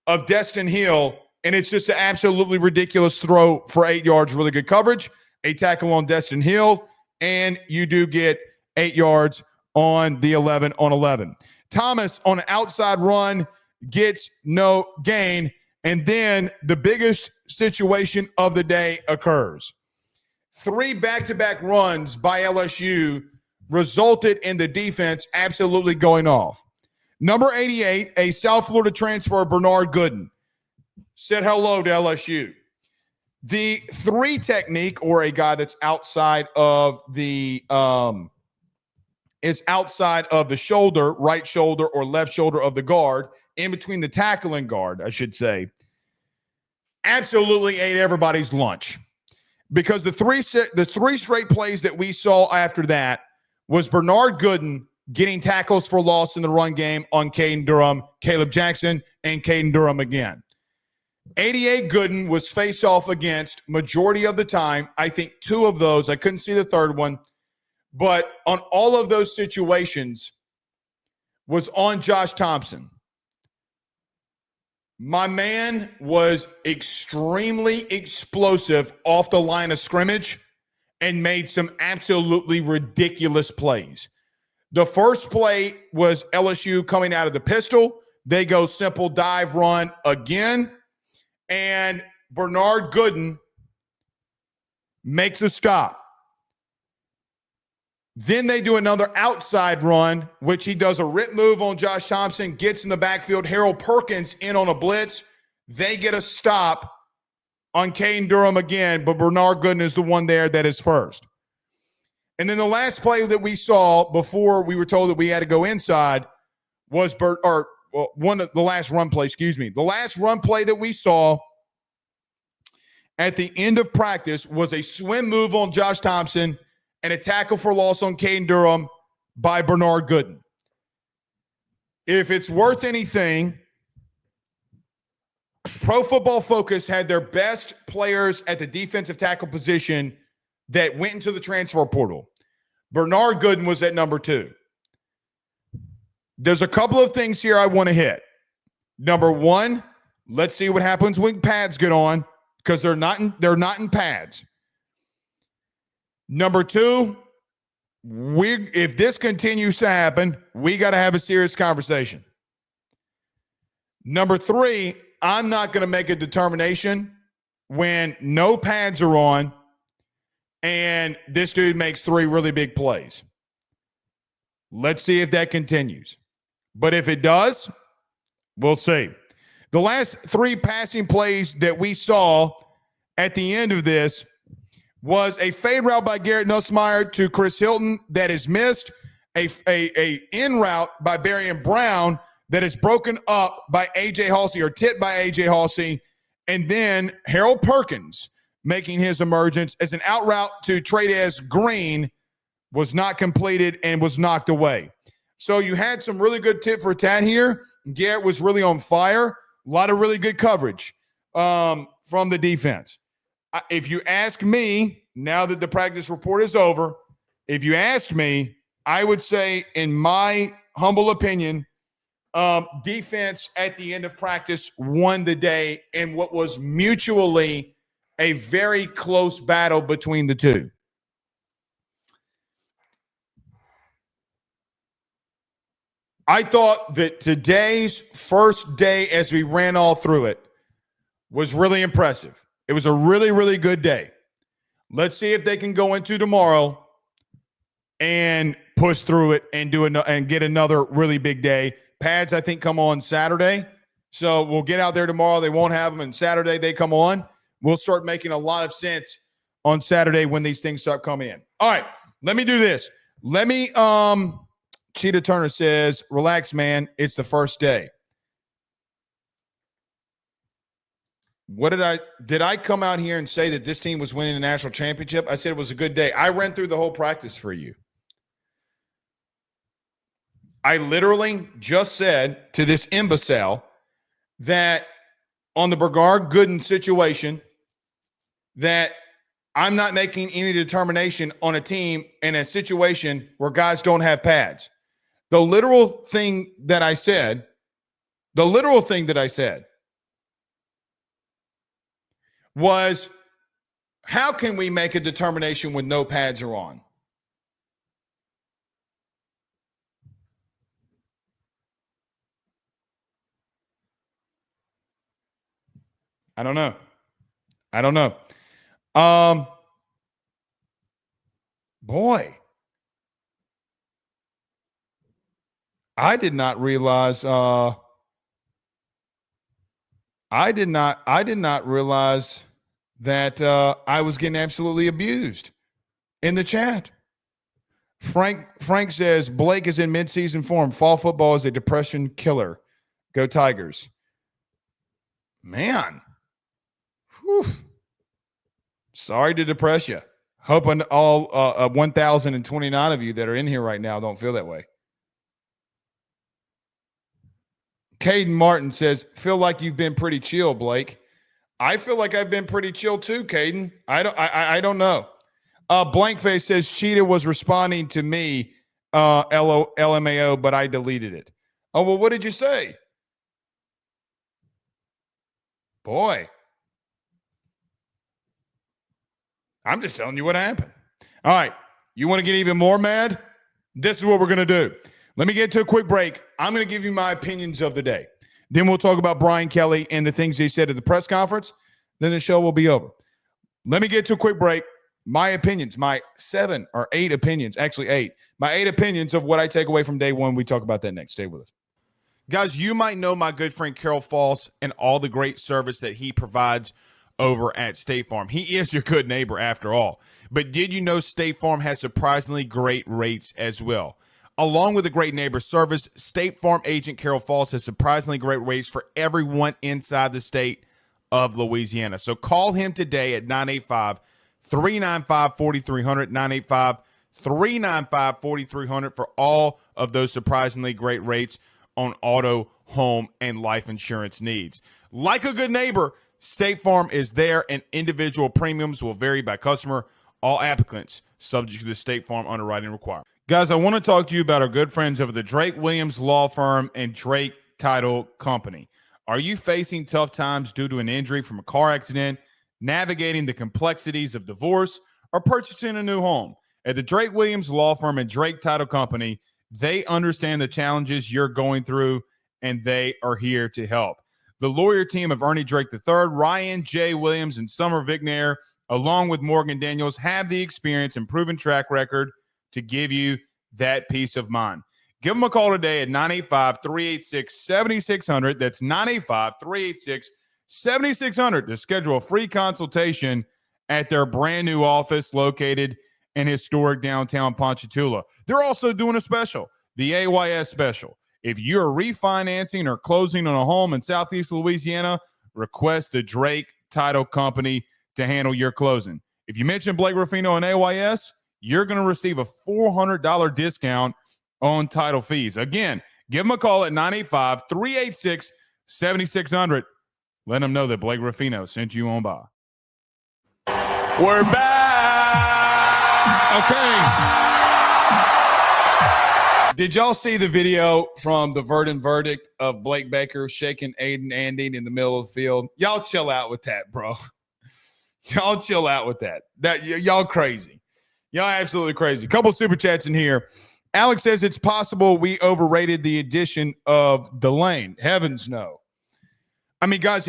of Destin Hill, and it's just an absolutely ridiculous throw for 8 yards. Really good coverage. A tackle on Destin Hill, and you do get 8 yards on the 11-on-11. Thomas on an outside run gets no gain, and then the biggest situation of the day occurs. 3 back-to-back runs by LSU resulted in the defense absolutely going off. Number 88, a South Florida transfer, Bernard Gooden, said hello to LSU. The 3 technique, or a guy that's outside of the shoulder, right shoulder or left shoulder of the guard, in between the tackle and guard, I should say, absolutely ate everybody's lunch. Because the three straight plays that we saw after that was Bernard Gooden getting tackles for loss in the run game on Caden Durham, Caleb Jackson, and Caden Durham again. 88 Gooden was face off against majority of the time. I think 2 of those, I couldn't see the third one, but on all of those situations was on Josh Thompson. My man was extremely explosive off the line of scrimmage and made some absolutely ridiculous plays. The first play was LSU coming out of the pistol. They go simple dive run again. And Bernard Gooden makes a stop. Then they do another outside run, which he does a rip move on Josh Thompson, gets in the backfield. Harold Perkins in on a blitz. They get a stop on Caden Durham again, but Bernard Gooden is the one there that is first. And then the last play that we saw before we were told that we had to go inside was the last run play, The last run play that we saw at the end of practice was a swim move on Josh Thompson and a tackle for loss on Caden Durham by Bernard Gooden. If it's worth anything, Pro Football Focus had their best players at the defensive tackle position that went into the transfer portal. Bernard Gooden was at number 2. There's a couple of things here I want to hit. Number 1, let's see what happens when pads get on, because they're not in pads. Number 2, if this continues to happen, we got to have a serious conversation. Number 3, I'm not going to make a determination when no pads are on and this dude makes 3 really big plays. Let's see if that continues. But if it does, we'll see. The last 3 passing plays that we saw at the end of this was a fade route by Garrett Nussmeier to Chris Hilton that is missed, a in route by Barian Brown that is broken up by A.J. Halsey or tipped by A.J. Halsey, and then Harold Perkins making his emergence as an out route to Tradez Green was not completed and was knocked away. So you had some really good tit for tat here. Garrett was really on fire. A lot of really good coverage from the defense. If you ask me, now that the practice report is over, if you asked me, I would say, in my humble opinion, defense at the end of practice won the day in what was mutually a very close battle between the two. I thought that today's first day, as we ran all through it, was really impressive. It was a really, really good day. Let's see if they can go into tomorrow and push through it and and get another really big day. Pads, I think, come on Saturday. So we'll get out there tomorrow. They won't have them, and Saturday they come on. We'll start making a lot of sense on Saturday when these things start coming in. All right, let me do this. Let me Cheetah Turner says, relax, man. It's the first day. Did I come out here and say that this team was winning the national championship? I said it was a good day. I ran through the whole practice for you. I literally just said to this imbecile that on the Bernard Gooden situation that I'm not making any determination on a team in a situation where guys don't have pads. The literal thing that I said was, how can we make a determination when no pads are on? I don't know. Boy, I did not realize. I did not realize that I was getting absolutely abused in the chat. Frank says Blake is in midseason form. Fall football is a depression killer. Go Tigers. Man. Whew. Sorry to depress you. Hoping all 1,029 of you that are in here right now don't feel that way. Caden Martin says, feel like you've been pretty chill, Blake. I feel like I've been pretty chill too, Caden. I don't know. Blankface says Cheetah was responding to me, LMAO, but I deleted it. Oh, well, what did you say? Boy. I'm just telling you what happened. All right. You want to get even more mad? This is what we're going to do. Let me get to a quick break. I'm going to give you my opinions of the day. Then we'll talk about Brian Kelly and the things he said at the press conference. Then the show will be over. Let me get to a quick break. My opinions, my 7 or 8 opinions, actually 8. My 8 opinions of what I take away from day one. We talk about that next. Stay with us. Guys, you might know my good friend Carol Falls and all the great service that he provides over at State Farm. He is your good neighbor after all. But did you know State Farm has surprisingly great rates as well? Along with the great neighbor service, State Farm agent Carol Falls has surprisingly great rates for everyone inside the state of Louisiana. So call him today at 985-395-4300, 985-395-4300 for all of those surprisingly great rates on auto, home, and life insurance needs. Like a good neighbor, State Farm is there, and individual premiums will vary by customer. All applicants subject to the State Farm underwriting requirement. Guys, I want to talk to you about our good friends over the Drake Williams Law Firm and Drake Title Company. Are you facing tough times due to an injury from a car accident, navigating the complexities of divorce, or purchasing a new home? At the Drake Williams Law Firm and Drake Title Company, they understand the challenges you're going through, and they are here to help. The lawyer team of Ernie Drake III, Ryan J. Williams, and Summer Vignair, along with Morgan Daniels, have the experience and proven track record to give you that peace of mind. Give them a call today at 985-386-7600. That's 985-386-7600 to schedule a free consultation at their brand new office located in historic downtown Ponchatoula. They're also doing a special, the AYS special. If you're refinancing or closing on a home in Southeast Louisiana, request the Drake Title Company to handle your closing. If you mention Blake Ruffino and AYS, you're going to receive a $400 discount on title fees. Again, give them a call at 985-386-7600. Let them know that Blake Ruffino sent you on by. We're back. Okay. Did y'all see the video from the Verdant verdict of Blake Baker shaking Aiden Andy in the middle of the field? Y'all chill out with that, bro. Y'all chill out with that. Y'all crazy. Y'all absolutely crazy. A couple super chats in here. Alex says it's possible we overrated the addition of Delane. Heavens no. I mean, guys,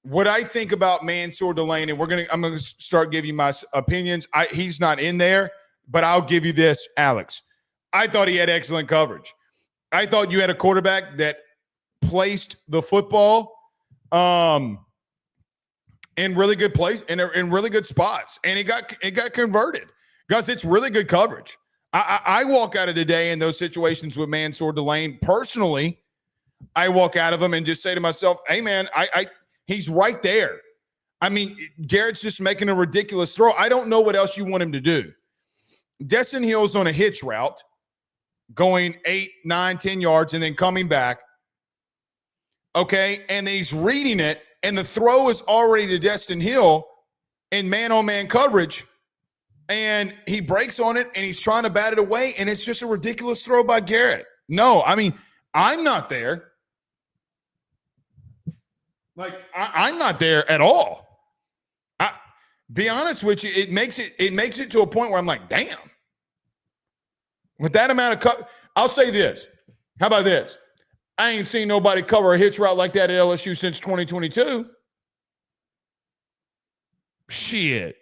what I think about Mansour Delane, and I'm gonna start giving you my opinions. He's not in there, but I'll give you this, Alex. I thought he had excellent coverage. I thought you had a quarterback that placed the football in really good place, in really good spots, and it got converted. Guys, it's really good coverage. I walk out of today in those situations with Mansour Delane. Personally, I walk out of them and just say to myself, hey, man, he's right there. I mean, Garrett's just making a ridiculous throw. I don't know what else you want him to do. Destin Hill's on a hitch route, going 8, 9, 10 yards, and then coming back. Okay, and he's reading it, and the throw is already to Destin Hill in man-on-man coverage, and he breaks on it, and he's trying to bat it away, and it's just a ridiculous throw by Garrett. No, I mean, I'm not there. Like, I'm not there at all. Be honest with you, it makes it to a point where I'm like, damn. With that amount of I'll say this. How about this? I ain't seen nobody cover a hitch route like that at LSU since 2022. Shit.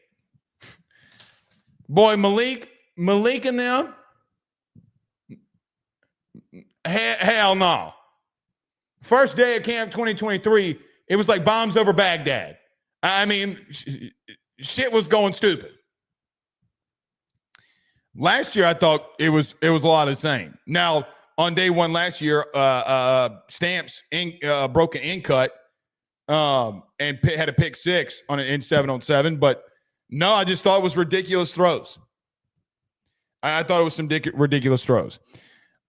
Boy, Malik and them, hell no. First day of camp 2023, it was like bombs over Baghdad. I mean, shit was going stupid. Last year, I thought it was a lot of the same. Now, on day one last year, Stamps broke an in cut and had a pick six on an in 7-on-7. But no, I just thought it was ridiculous throws. I thought it was some ridiculous throws.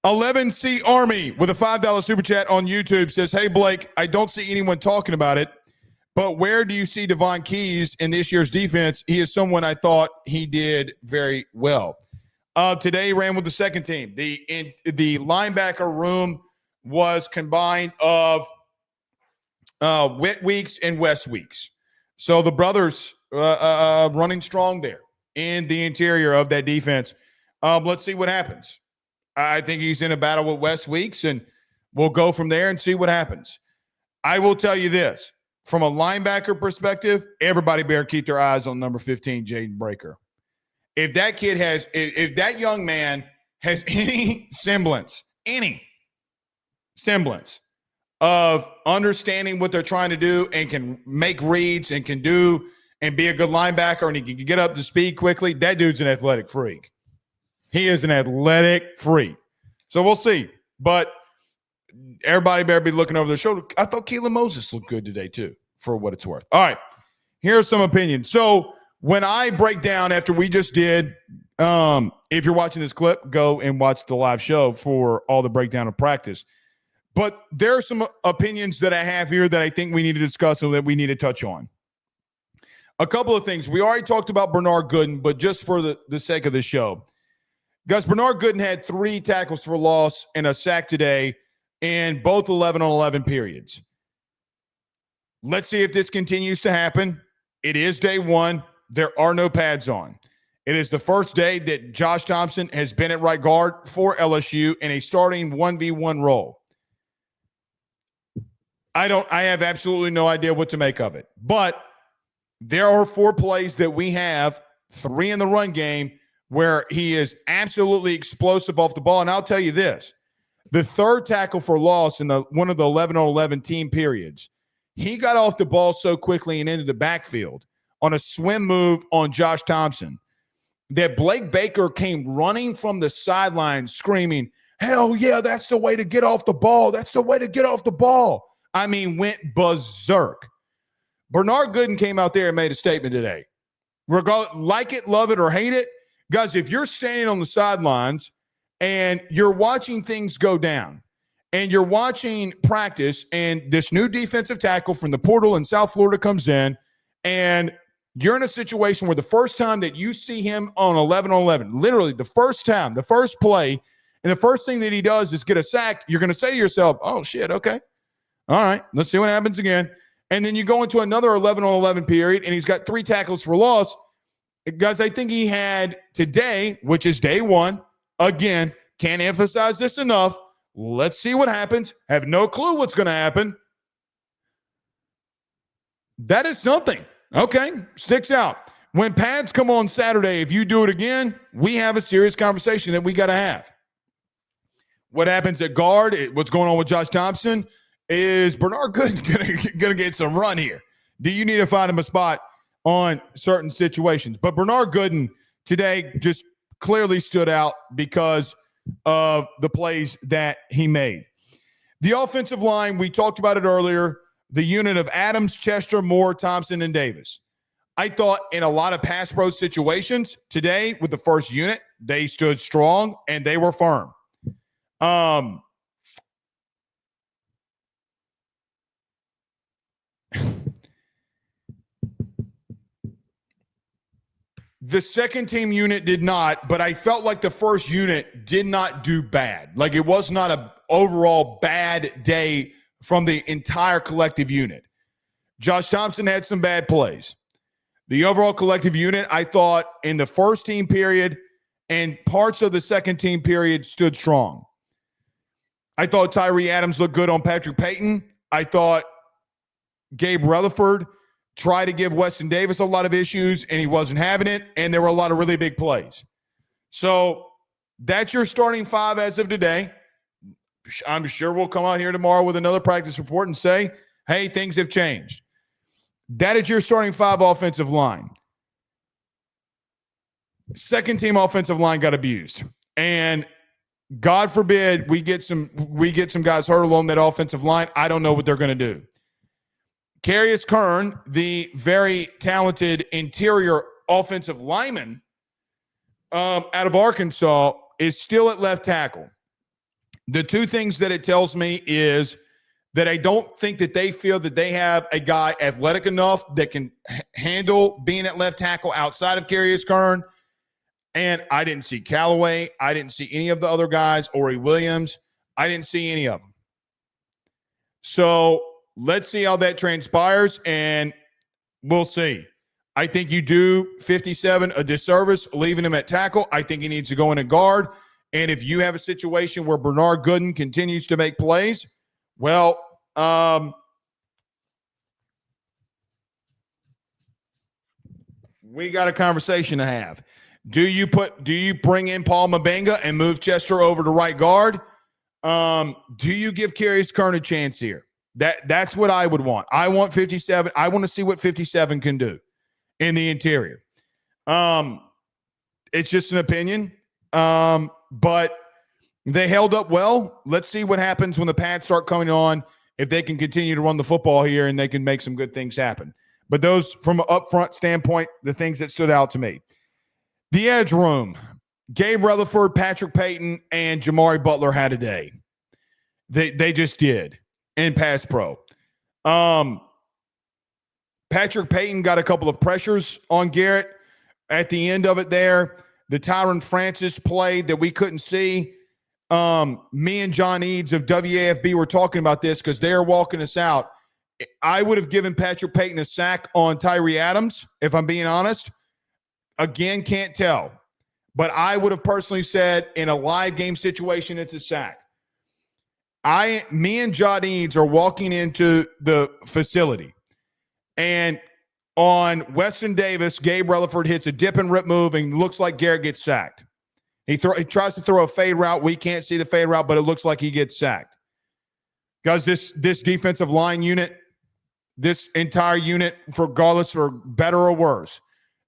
11C Army with a $5 super chat on YouTube says, hey, Blake, I don't see anyone talking about it, but where do you see Devon Keys in this year's defense? He is someone I thought he did very well. Today he ran with the second team. The linebacker room was combined of Whit Weeks and West Weeks. So the brothers running strong there in the interior of that defense. Let's see what happens. I think he's in a battle with West Weeks, and we'll go from there and see what happens. I will tell you this. From a linebacker perspective, everybody better keep their eyes on number 15, Jaden Breaker. If that young man has any semblance of understanding what they're trying to do and can make reads and can do and be a good linebacker and he can get up to speed quickly, that dude's an athletic freak. He is an athletic freak. So we'll see. But everybody better be looking over their shoulder. I thought Keelan Moses looked good today too, for what it's worth. All right, here are some opinions. So when I break down after we just did, if you're watching this clip, go and watch the live show for all the breakdown of practice. But there are some opinions that I have here that I think we need to discuss and that we need to touch on. A couple of things. We already talked about Bernard Gooden, but just for the sake of the show. Guys, Bernard Gooden had 3 tackles for loss and a sack today in both 11-on-11 periods. Let's see if this continues to happen. It is day 1. There are no pads on. It is the first day that Josh Thompson has been at right guard for LSU in a starting 1v1 role. I have absolutely no idea what to make of it. But there are 4 plays that we have, 3 in the run game, where he is absolutely explosive off the ball. And I'll tell you this, the 3rd tackle for loss in one of the 11-on-11 team periods, he got off the ball so quickly and into the backfield on a swim move on Josh Thompson that Blake Baker came running from the sideline screaming, hell yeah, that's the way to get off the ball. That's the way to get off the ball. I mean, went berserk. Bernard Gooden came out there and made a statement today. Like it, love it, or hate it, guys, if you're standing on the sidelines and you're watching things go down and you're watching practice and this new defensive tackle from the portal in South Florida comes in and you're in a situation where the first time that you see him on 11-on-11, literally the first time, the first play, and the first thing that he does is get a sack, you're going to say to yourself, oh, shit, okay. All right, let's see what happens again. And then you go into another 11-on-11 period, and he's got 3 tackles for loss. Guys, I think he had today, which is day 1. Again, can't emphasize this enough. Let's see what happens. Have no clue what's going to happen. That is something. Okay, sticks out. When pads come on Saturday, if you do it again, we have a serious conversation that we got to have. What happens at guard, what's going on with Josh Thompson, is Bernard Gooden going to get some run here? Do you need to find him a spot on certain situations? But Bernard Gooden today just clearly stood out because of the plays that he made. The offensive line, we talked about it earlier, the unit of Adams, Chester, Moore, Thompson, and Davis. I thought in a lot of pass pro situations today with the first unit, they stood strong and they were firm. The second team unit did not, but I felt like the first unit did not do bad. Like it was not an overall bad day from the entire collective unit. Josh Thompson had some bad plays. The overall collective unit, I thought in the first team period and parts of the second team period stood strong. I thought Tyree Adams looked good on Patrick Payton. I thought Gabe Rutherford tried to give Weston Davis a lot of issues, and he wasn't having it, and there were a lot of really big plays. So that's your starting 5 as of today. I'm sure we'll come out here tomorrow with another practice report and say, hey, things have changed. That is your starting 5 offensive line. Second team offensive line got abused. And God forbid we get some guys hurt along that offensive line. I don't know what they're going to do. Carius Kern, the very talented interior offensive lineman out of Arkansas, is still at left tackle. The two things that it tells me is that I don't think that they feel that they have a guy athletic enough that can handle being at left tackle outside of Carius Kern. And I didn't see Callaway. I didn't see any of the other guys, Ori Williams. I didn't see any of them. So let's see how that transpires, and we'll see. I think you do 57 a disservice leaving him at tackle. I think he needs to go in and guard. And if you have a situation where Bernard Gooden continues to make plays, well, we got a conversation to have. Do you bring in Paul Mabenga and move Chester over to right guard? Do you give Carius Kern a chance here? That's what I would want. I want 57. I want to see what 57 can do in the interior. It's just an opinion. But they held up well. Let's see what happens when the pads start coming on, if they can continue to run the football here and they can make some good things happen. But those, from an upfront standpoint, the things that stood out to me. The edge room, Gabe Rutherford, Patrick Payton, and Jamari Butler had a day. They just did in pass pro. Patrick Payton got a couple of pressures on Garrett at the end of it there. The Tyron Francis play that we couldn't see. Me and John Eads of WAFB were talking about this because they're walking us out. I would have given Patrick Payton a sack on Tyree Adams, if I'm being honest. Again, can't tell. But I would have personally said in a live game situation, it's a sack. Me and John Eads are walking into the facility. And on Weston Davis, Gabe Rutherford hits a dip and rip move and looks like Garrett gets sacked. He tries to throw a fade route. We can't see the fade route, but it looks like he gets sacked. Guys, this defensive line unit, this entire unit, regardless for better or worse,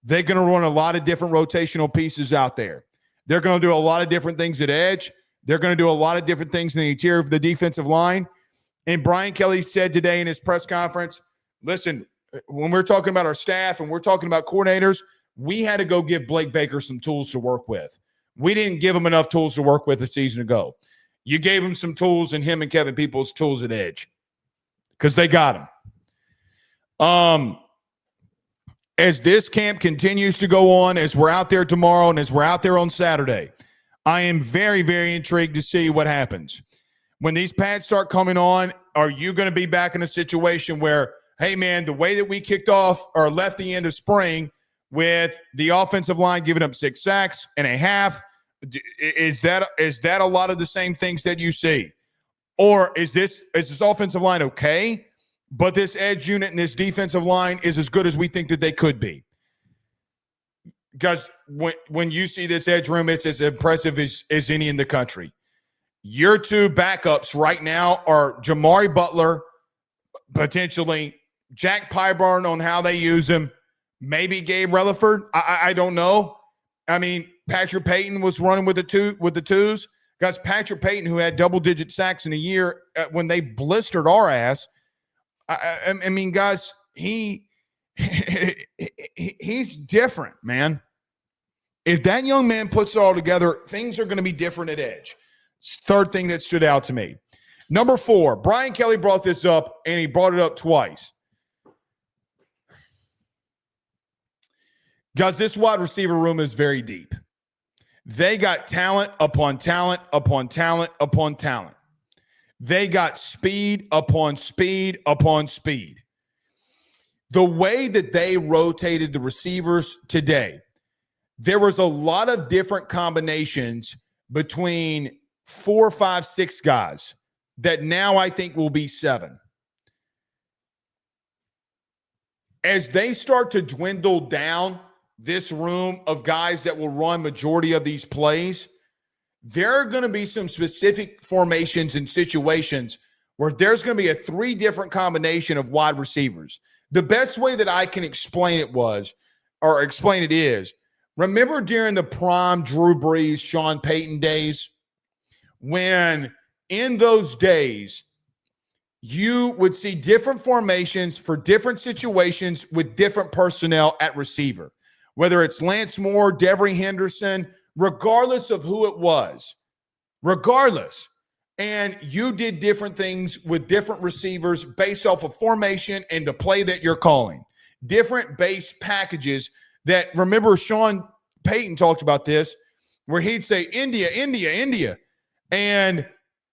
they're going to run a lot of different rotational pieces out there. They're going to do a lot of different things at edge. They're going to do a lot of different things in the interior of the defensive line. And Brian Kelly said today in his press conference, listen, when we're talking about our staff and we're talking about coordinators, we had to go give Blake Baker some tools to work with. We didn't give him enough tools to work with a season ago. You gave him some tools, and him and Kevin Peoples tools at edge because they got him. As this camp continues to go on, as we're out there tomorrow and as we're out there on Saturday, I am very, very intrigued to see what happens. When these pads start coming on, are you going to be back in a situation where, hey, man, the way that we kicked off or left the end of spring with the offensive line giving up 6 sacks and a half, is that a lot of the same things that you see? Or is this offensive line okay, but this edge unit and this defensive line is as good as we think that they could be? Because when you see this edge room, it's as impressive as any in the country. Your two backups right now are Jamari Butler, potentially Jack Pyburn on how they use him, maybe Gabe Rutherford. I don't know. I mean, Patrick Payton was running with the twos. Guys, Patrick Payton, who had double-digit sacks in a year when they blistered our ass. I mean, guys, he's different, man. If that young man puts it all together, things are going to be different at edge. Third thing that stood out to me. Number 4, Brian Kelly brought this up, and he brought it up twice. Guys, this wide receiver room is very deep. They got talent upon talent upon talent upon talent. They got speed upon speed upon speed. The way that they rotated the receivers today, there was a lot of different combinations between 4, 5, 6 guys that now I think will be 7. As they start to dwindle down this room of guys that will run majority of these plays, there are going to be some specific formations and situations where there's going to be a 3 different combination of wide receivers. The best way that I can explain it is, remember during the prime Drew Brees, Sean Payton days, when in those days you would see different formations for different situations with different personnel at receiver, whether it's Lance Moore, Devery Henderson, regardless of who it was, regardless. and you did different things with different receivers based off of formation and the play that you're calling. Different base packages that, remember, Sean Payton talked about this, where he'd say, India, India, India. And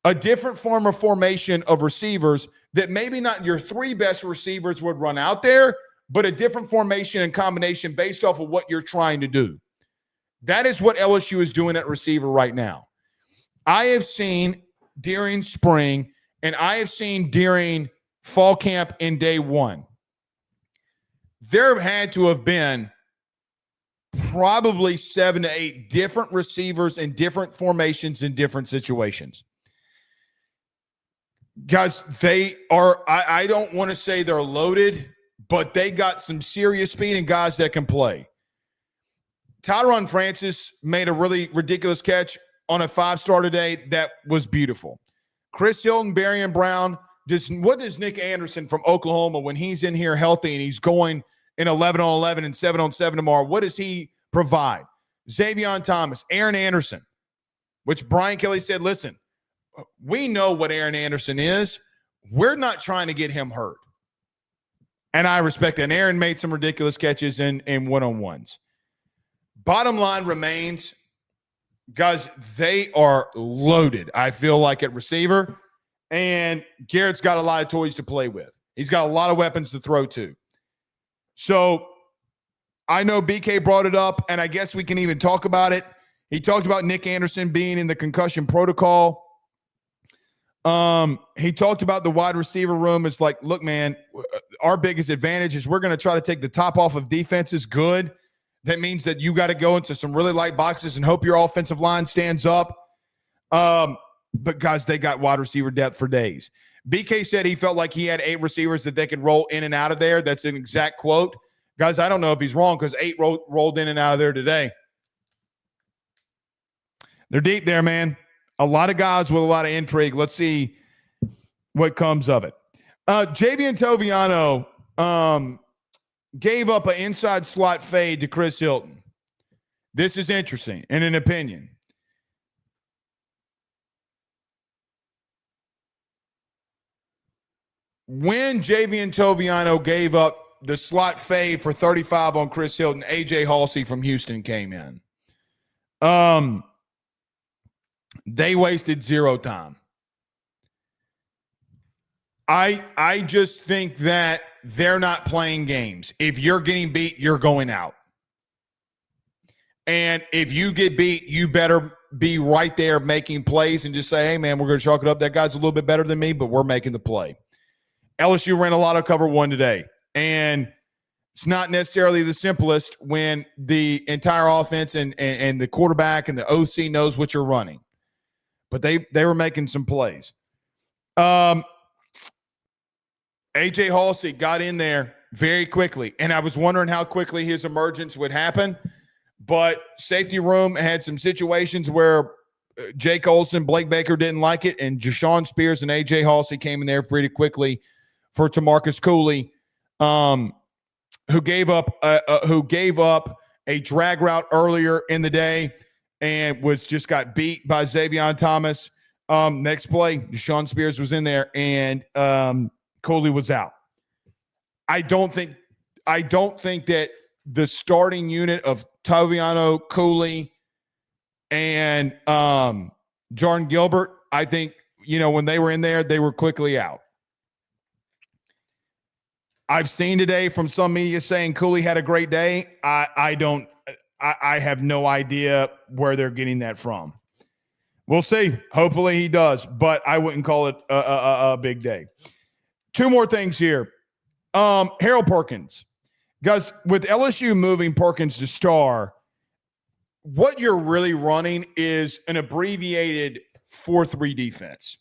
a different form of formation of receivers that maybe not your three best receivers would run out there, but a different formation and combination based off of what you're trying to do. That is what LSU is doing at receiver right now. I have seen during spring and I have seen during fall camp in day one, there had to have been probably 7 to 8 different receivers in different formations in different situations. Guys, they are, I don't want to say they're loaded, but they got some serious speed and guys that can play. Tyron Francis made a really ridiculous catch on a 5-star today that was beautiful. Chris Hilton, Barrion Brown, what does Nick Anderson from Oklahoma, when he's in here healthy and he's going in 11-on-11 and 7-on-7 tomorrow, what does he provide? Xavier Thomas, Aaron Anderson, which Brian Kelly said, listen, we know what Aaron Anderson is. We're not trying to get him hurt. And I respect that. And Aaron made some ridiculous catches in one-on-ones. Bottom line remains, guys, they are loaded, I feel like, at receiver. And Garrett's got a lot of toys to play with. He's got a lot of weapons to throw to. So I know BK brought it up, and I guess we can even talk about it. He talked about Nick Anderson being in the concussion protocol. He talked about the wide receiver room. It's like, look, man, our biggest advantage is we're going to try to take the top off of defenses. Good. That means that you got to go into some really light boxes and hope your offensive line stands up. But guys, they got wide receiver depth for days. BK said he felt like he had 8 receivers that they can roll in and out of there. That's an exact quote. Guys, I don't know if he's wrong because 8 rolled in and out of there today. They're deep there, man. A lot of guys with a lot of intrigue. Let's see what comes of it. Javian Toviano gave up an inside slot fade to Chris Hilton. This is interesting in an opinion. When Javian Toviano gave up the slot fade for 35 on Chris Hilton, A.J. Halsey from Houston came in. They wasted 0 time. I just think that they're not playing games. If you're getting beat, you're going out. And if you get beat, you better be right there making plays and just say, hey, man, we're going to chalk it up. That guy's a little bit better than me, but we're making the play. LSU ran a lot of cover 1 today. And it's not necessarily the simplest when the entire offense and the quarterback and the OC knows what you're running. But they were making some plays. A.J. Halsey got in there very quickly, and I was wondering how quickly his emergence would happen. But safety room had some situations where Jake Olson, Blake Baker didn't like it, and Jashawn Spears and A.J. Halsey came in there pretty quickly for Tamarcus Cooley, who gave up a drag route earlier in the day and just got beat by Xavier Thomas. Next play, Jashawn Spears was in there, and Cooley was out. I don't think that the starting unit of Toviano, Cooley, and Jordan Gilbert, I think, when they were in there, they were quickly out. I've seen today from some media saying Cooley had a great day. I have no idea where they're getting that from. We'll see. Hopefully he does, but I wouldn't call it a big day. 2 more things here. Harold Perkins. Guys, with LSU moving Perkins to star, what you're really running is an abbreviated 4-3 defense.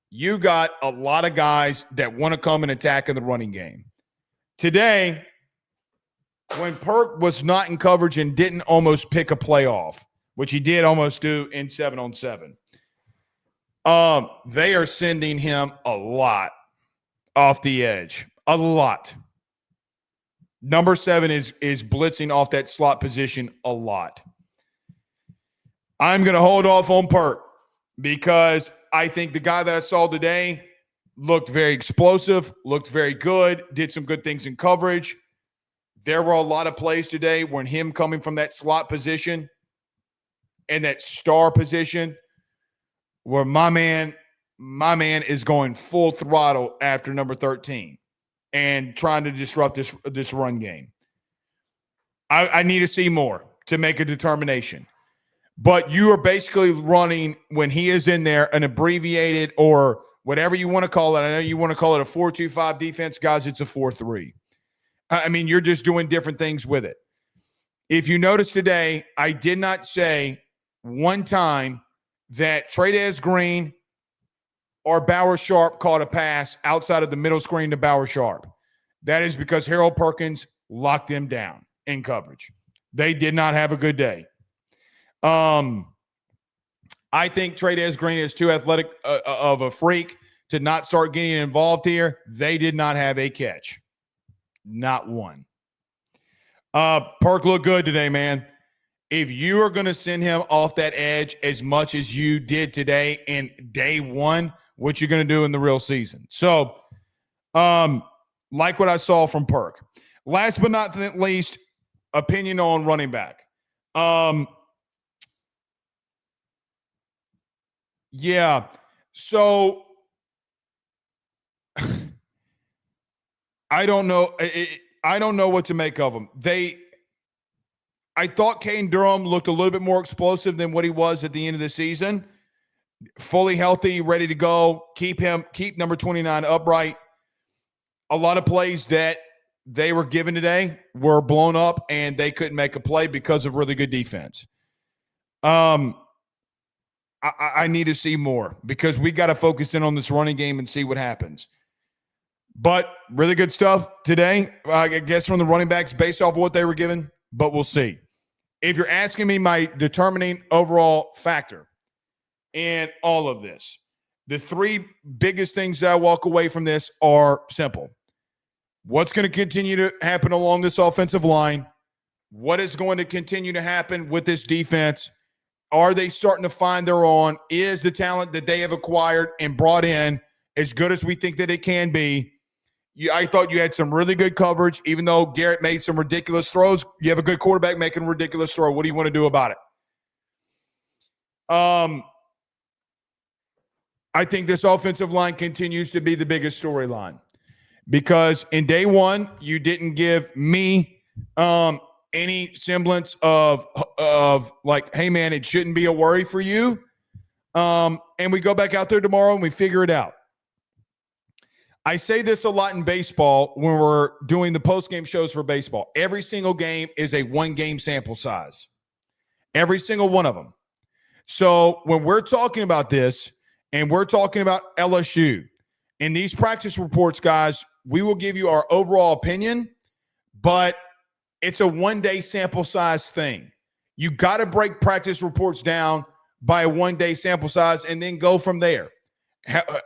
You got a lot of guys that want to come and attack in the running game. Today, when Perk was not in coverage and didn't almost pick a play off, which he did almost do in 7-on-7, they are sending him a lot off the edge. A lot. Number 7 is blitzing off that slot position a lot. I'm going to hold off on Perk because I think the guy that I saw today looked very explosive, looked very good, did some good things in coverage. There were a lot of plays today when him coming from that slot position and that star position where my man is going full throttle after number 13 and trying to disrupt this run game. I need to see more to make a determination. But you are basically running, when he is in there, an abbreviated or whatever you want to call it. I know you want to call it a 4-2-5 defense. Guys, it's a 4-3. I mean, you're just doing different things with it. If you notice today, I did not say one time that Trey'Dez Green or Bauer Sharp caught a pass outside of the middle screen to Bauer Sharp. That is because Harold Perkins locked them down in coverage. They did not have a good day. I think Trey'Dez Green is too athletic of a freak to not start getting involved here. They did not have a catch. Not one. Perk looked good today, man. If you are going to send him off that edge as much as you did today in day one, what you're going to do in the real season. So, like what I saw from Perk. Last but not least, opinion on running back. Yeah. So I don't know. I don't know what to make of them. I thought Caden Durham looked a little bit more explosive than what he was at the end of the season. Fully healthy, ready to go. Keep number 29 upright. A lot of plays that they were given today were blown up, and they couldn't make a play because of really good defense. I need to see more because we got to focus in on this running game and see what happens. But really good stuff today, I guess, from the running backs based off of what they were given, but we'll see. If you're asking me my determining overall factor in all of this, the three biggest things that I walk away from this are simple. What's going to continue to happen along this offensive line? What is going to continue to happen with this defense? Are they starting to find their own? Is the talent that they have acquired and brought in as good as we think that it can be? I thought you had some really good coverage, even though Garrett made some ridiculous throws. You have a good quarterback making a ridiculous throw. What do you want to do about it? I think this offensive line continues to be the biggest storyline because in day one, you didn't give me any semblance of like, hey, man, it shouldn't be a worry for you. And we go back out there tomorrow and we figure it out. I say this a lot in baseball when we're doing the post-game shows for baseball. Every single game is a one-game sample size. Every single one of them. So when we're talking about this and we're talking about LSU, in these practice reports, guys, we will give you our overall opinion, but it's a one-day sample size thing. You got to break practice reports down by a one-day sample size and then go from there.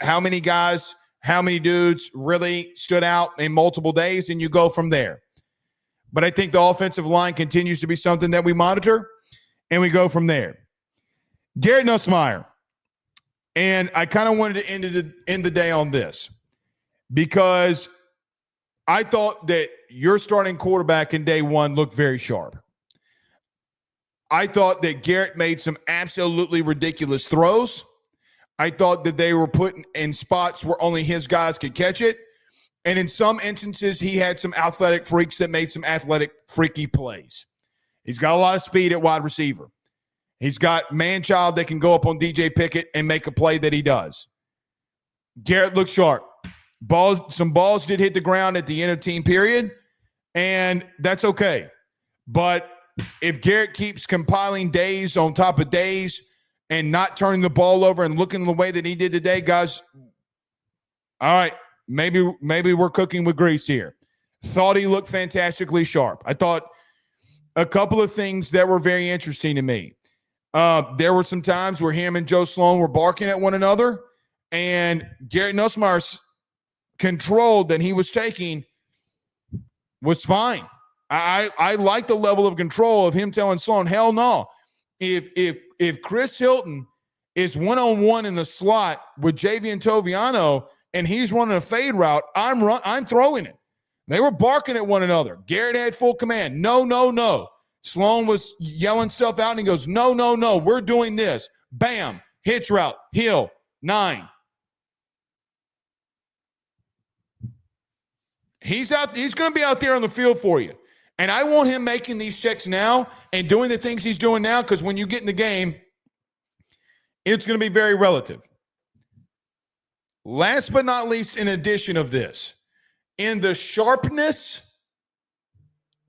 How many guys, how many dudes really stood out in multiple days, and you go from there. But I think the offensive line continues to be something that we monitor, and we go from there. Garrett Nussmeier, and I kind of wanted to end the day on this because I thought that your starting quarterback in day one looked very sharp. I thought that Garrett made some absolutely ridiculous throws. I thought that they were put in spots where only his guys could catch it. And in some instances, he had some athletic freaks that made some athletic, freaky plays. He's got a lot of speed at wide receiver. He's got man-child that can go up on DJ Pickett and make a play that he does. Garrett looked sharp. Some balls did hit the ground at the end of team period, and that's okay. But if Garrett keeps compiling days on top of days and not turning the ball over and looking the way that he did today, guys, all right, maybe we're cooking with grease here. Thought he looked fantastically sharp. I thought a couple of things that were very interesting to me. There were some times where him and Joe Sloan were barking at one another, and Garrett Nussmeier's control that he was taking was fine. I like the level of control of him telling Sloan, hell no. If Chris Hilton is one-on-one in the slot with Javian Toviano, and he's running a fade route, I'm throwing it. They were barking at one another. Garrett had full command. No. Sloan was yelling stuff out, and he goes, no. We're doing this. Bam. Hitch route. Hill. 9. He's going to be out there on the field for you. And I want him making these checks now and doing the things he's doing now, because when you get in the game, it's going to be very relative. Last but not least, in addition of this, in the sharpness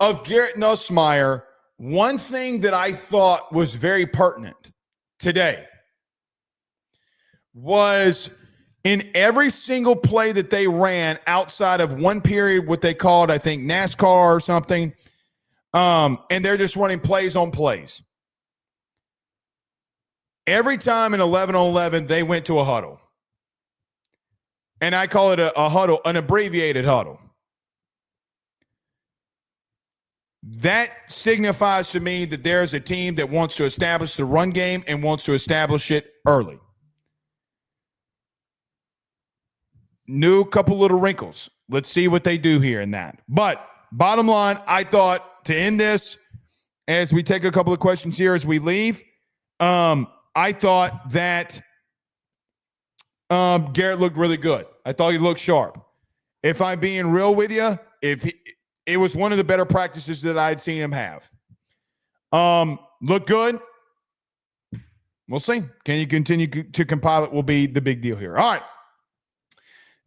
of Garrett Nussmeier, one thing that I thought was very pertinent today was in every single play that they ran outside of one period, what they called, I think, NASCAR or something, and they're just running plays on plays. Every time in 11-on-11, they went to a huddle. And I call it a huddle, an abbreviated huddle. That signifies to me that there's a team that wants to establish the run game and wants to establish it early. New couple little wrinkles. Let's see what they do here in that. But bottom line, I thought to end this, as we take a couple of questions here as we leave, I thought that Garrett looked really good. I thought he looked sharp. If I'm being real with you, it was one of the better practices that I'd seen him have. Look good. We'll see. Can you continue to compile it will be the big deal here. All right.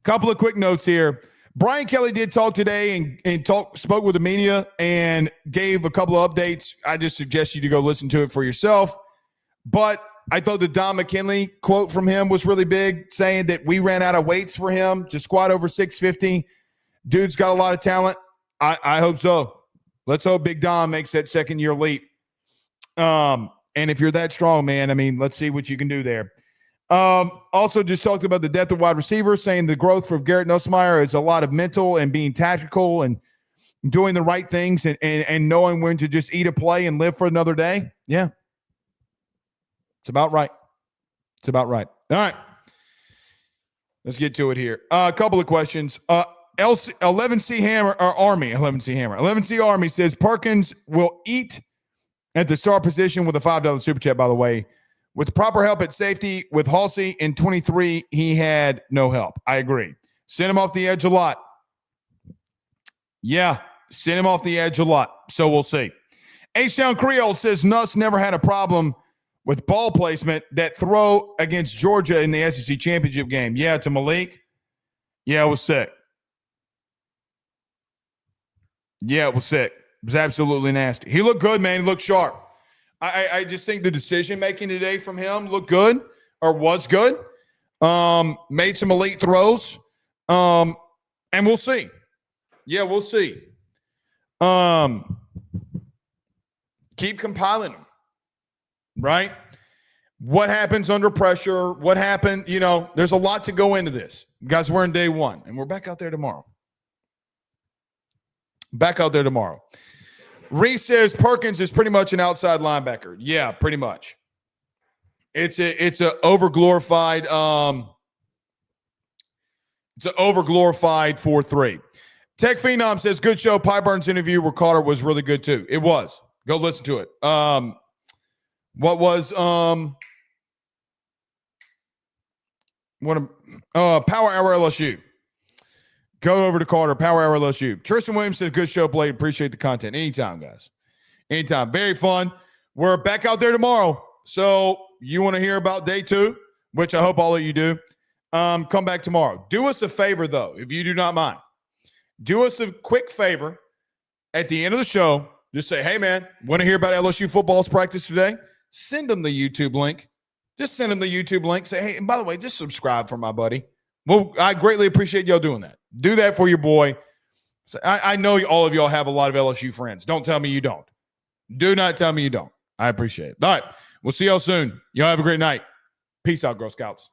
Couple of quick notes here. Brian Kelly did talk today and spoke with the media and gave a couple of updates. I just suggest you to go listen to it for yourself. But I thought the Don McKinley quote from him was really big, saying that we ran out of weights for him to squat over 650. Dude's got a lot of talent. I hope so. Let's hope Big Don makes that second-year leap. And if you're that strong, man, I mean, let's see what you can do there. Also just talked about the depth of wide receivers, saying the growth for Garrett Nussmeier is a lot of mental and being tactical and doing the right things and knowing when to just eat a play and live for another day. Yeah. It's about right. All right. Let's get to it here. A couple of questions. 11C Hammer or Army. 11C Army says Perkins will eat at the star position with a $5 super chat, by the way. With proper help at safety with Halsey in 23, he had no help. I agree. Sent him off the edge a lot. Yeah, sent him off the edge a lot. So we'll see. H-Town Creole says Nuss never had a problem with ball placement. That throw against Georgia in the SEC championship game. Yeah, to Malik. Yeah, it was sick. It was absolutely nasty. He looked good, man. He looked sharp. I just think the decision-making today from him looked good or was good. Made some elite throws. And we'll see. Yeah, we'll see. Keep compiling them. Right? What happens under pressure? What happened? There's a lot to go into this. Guys, we're in day one, and we're back out there tomorrow. Reese says Perkins is pretty much an outside linebacker. Yeah, pretty much. It's a overglorified 4-3. Tech Phenom says good show. Pie Burns interview with Carter was really good too. It was. Go listen to it. What was Power Hour LSU. Go over to Carter, Power Hour LSU. Tristan Williams says, good show, Blade. Appreciate the content. Anytime, guys. Anytime. Very fun. We're back out there tomorrow. So you want to hear about day 2, which I hope all of you do. Come back tomorrow. Do us a favor, though, if you do not mind. Do us a quick favor. At the end of the show, just say, hey, man, want to hear about LSU football's practice today? Send them the YouTube link. Just send them the YouTube link. Say, hey, and by the way, just subscribe for my buddy. Well, I greatly appreciate y'all doing that. Do that for your boy. I know all of y'all have a lot of LSU friends. Don't tell me you don't. Do not tell me you don't. I appreciate it. All right. We'll see y'all soon. Y'all have a great night. Peace out, Girl Scouts.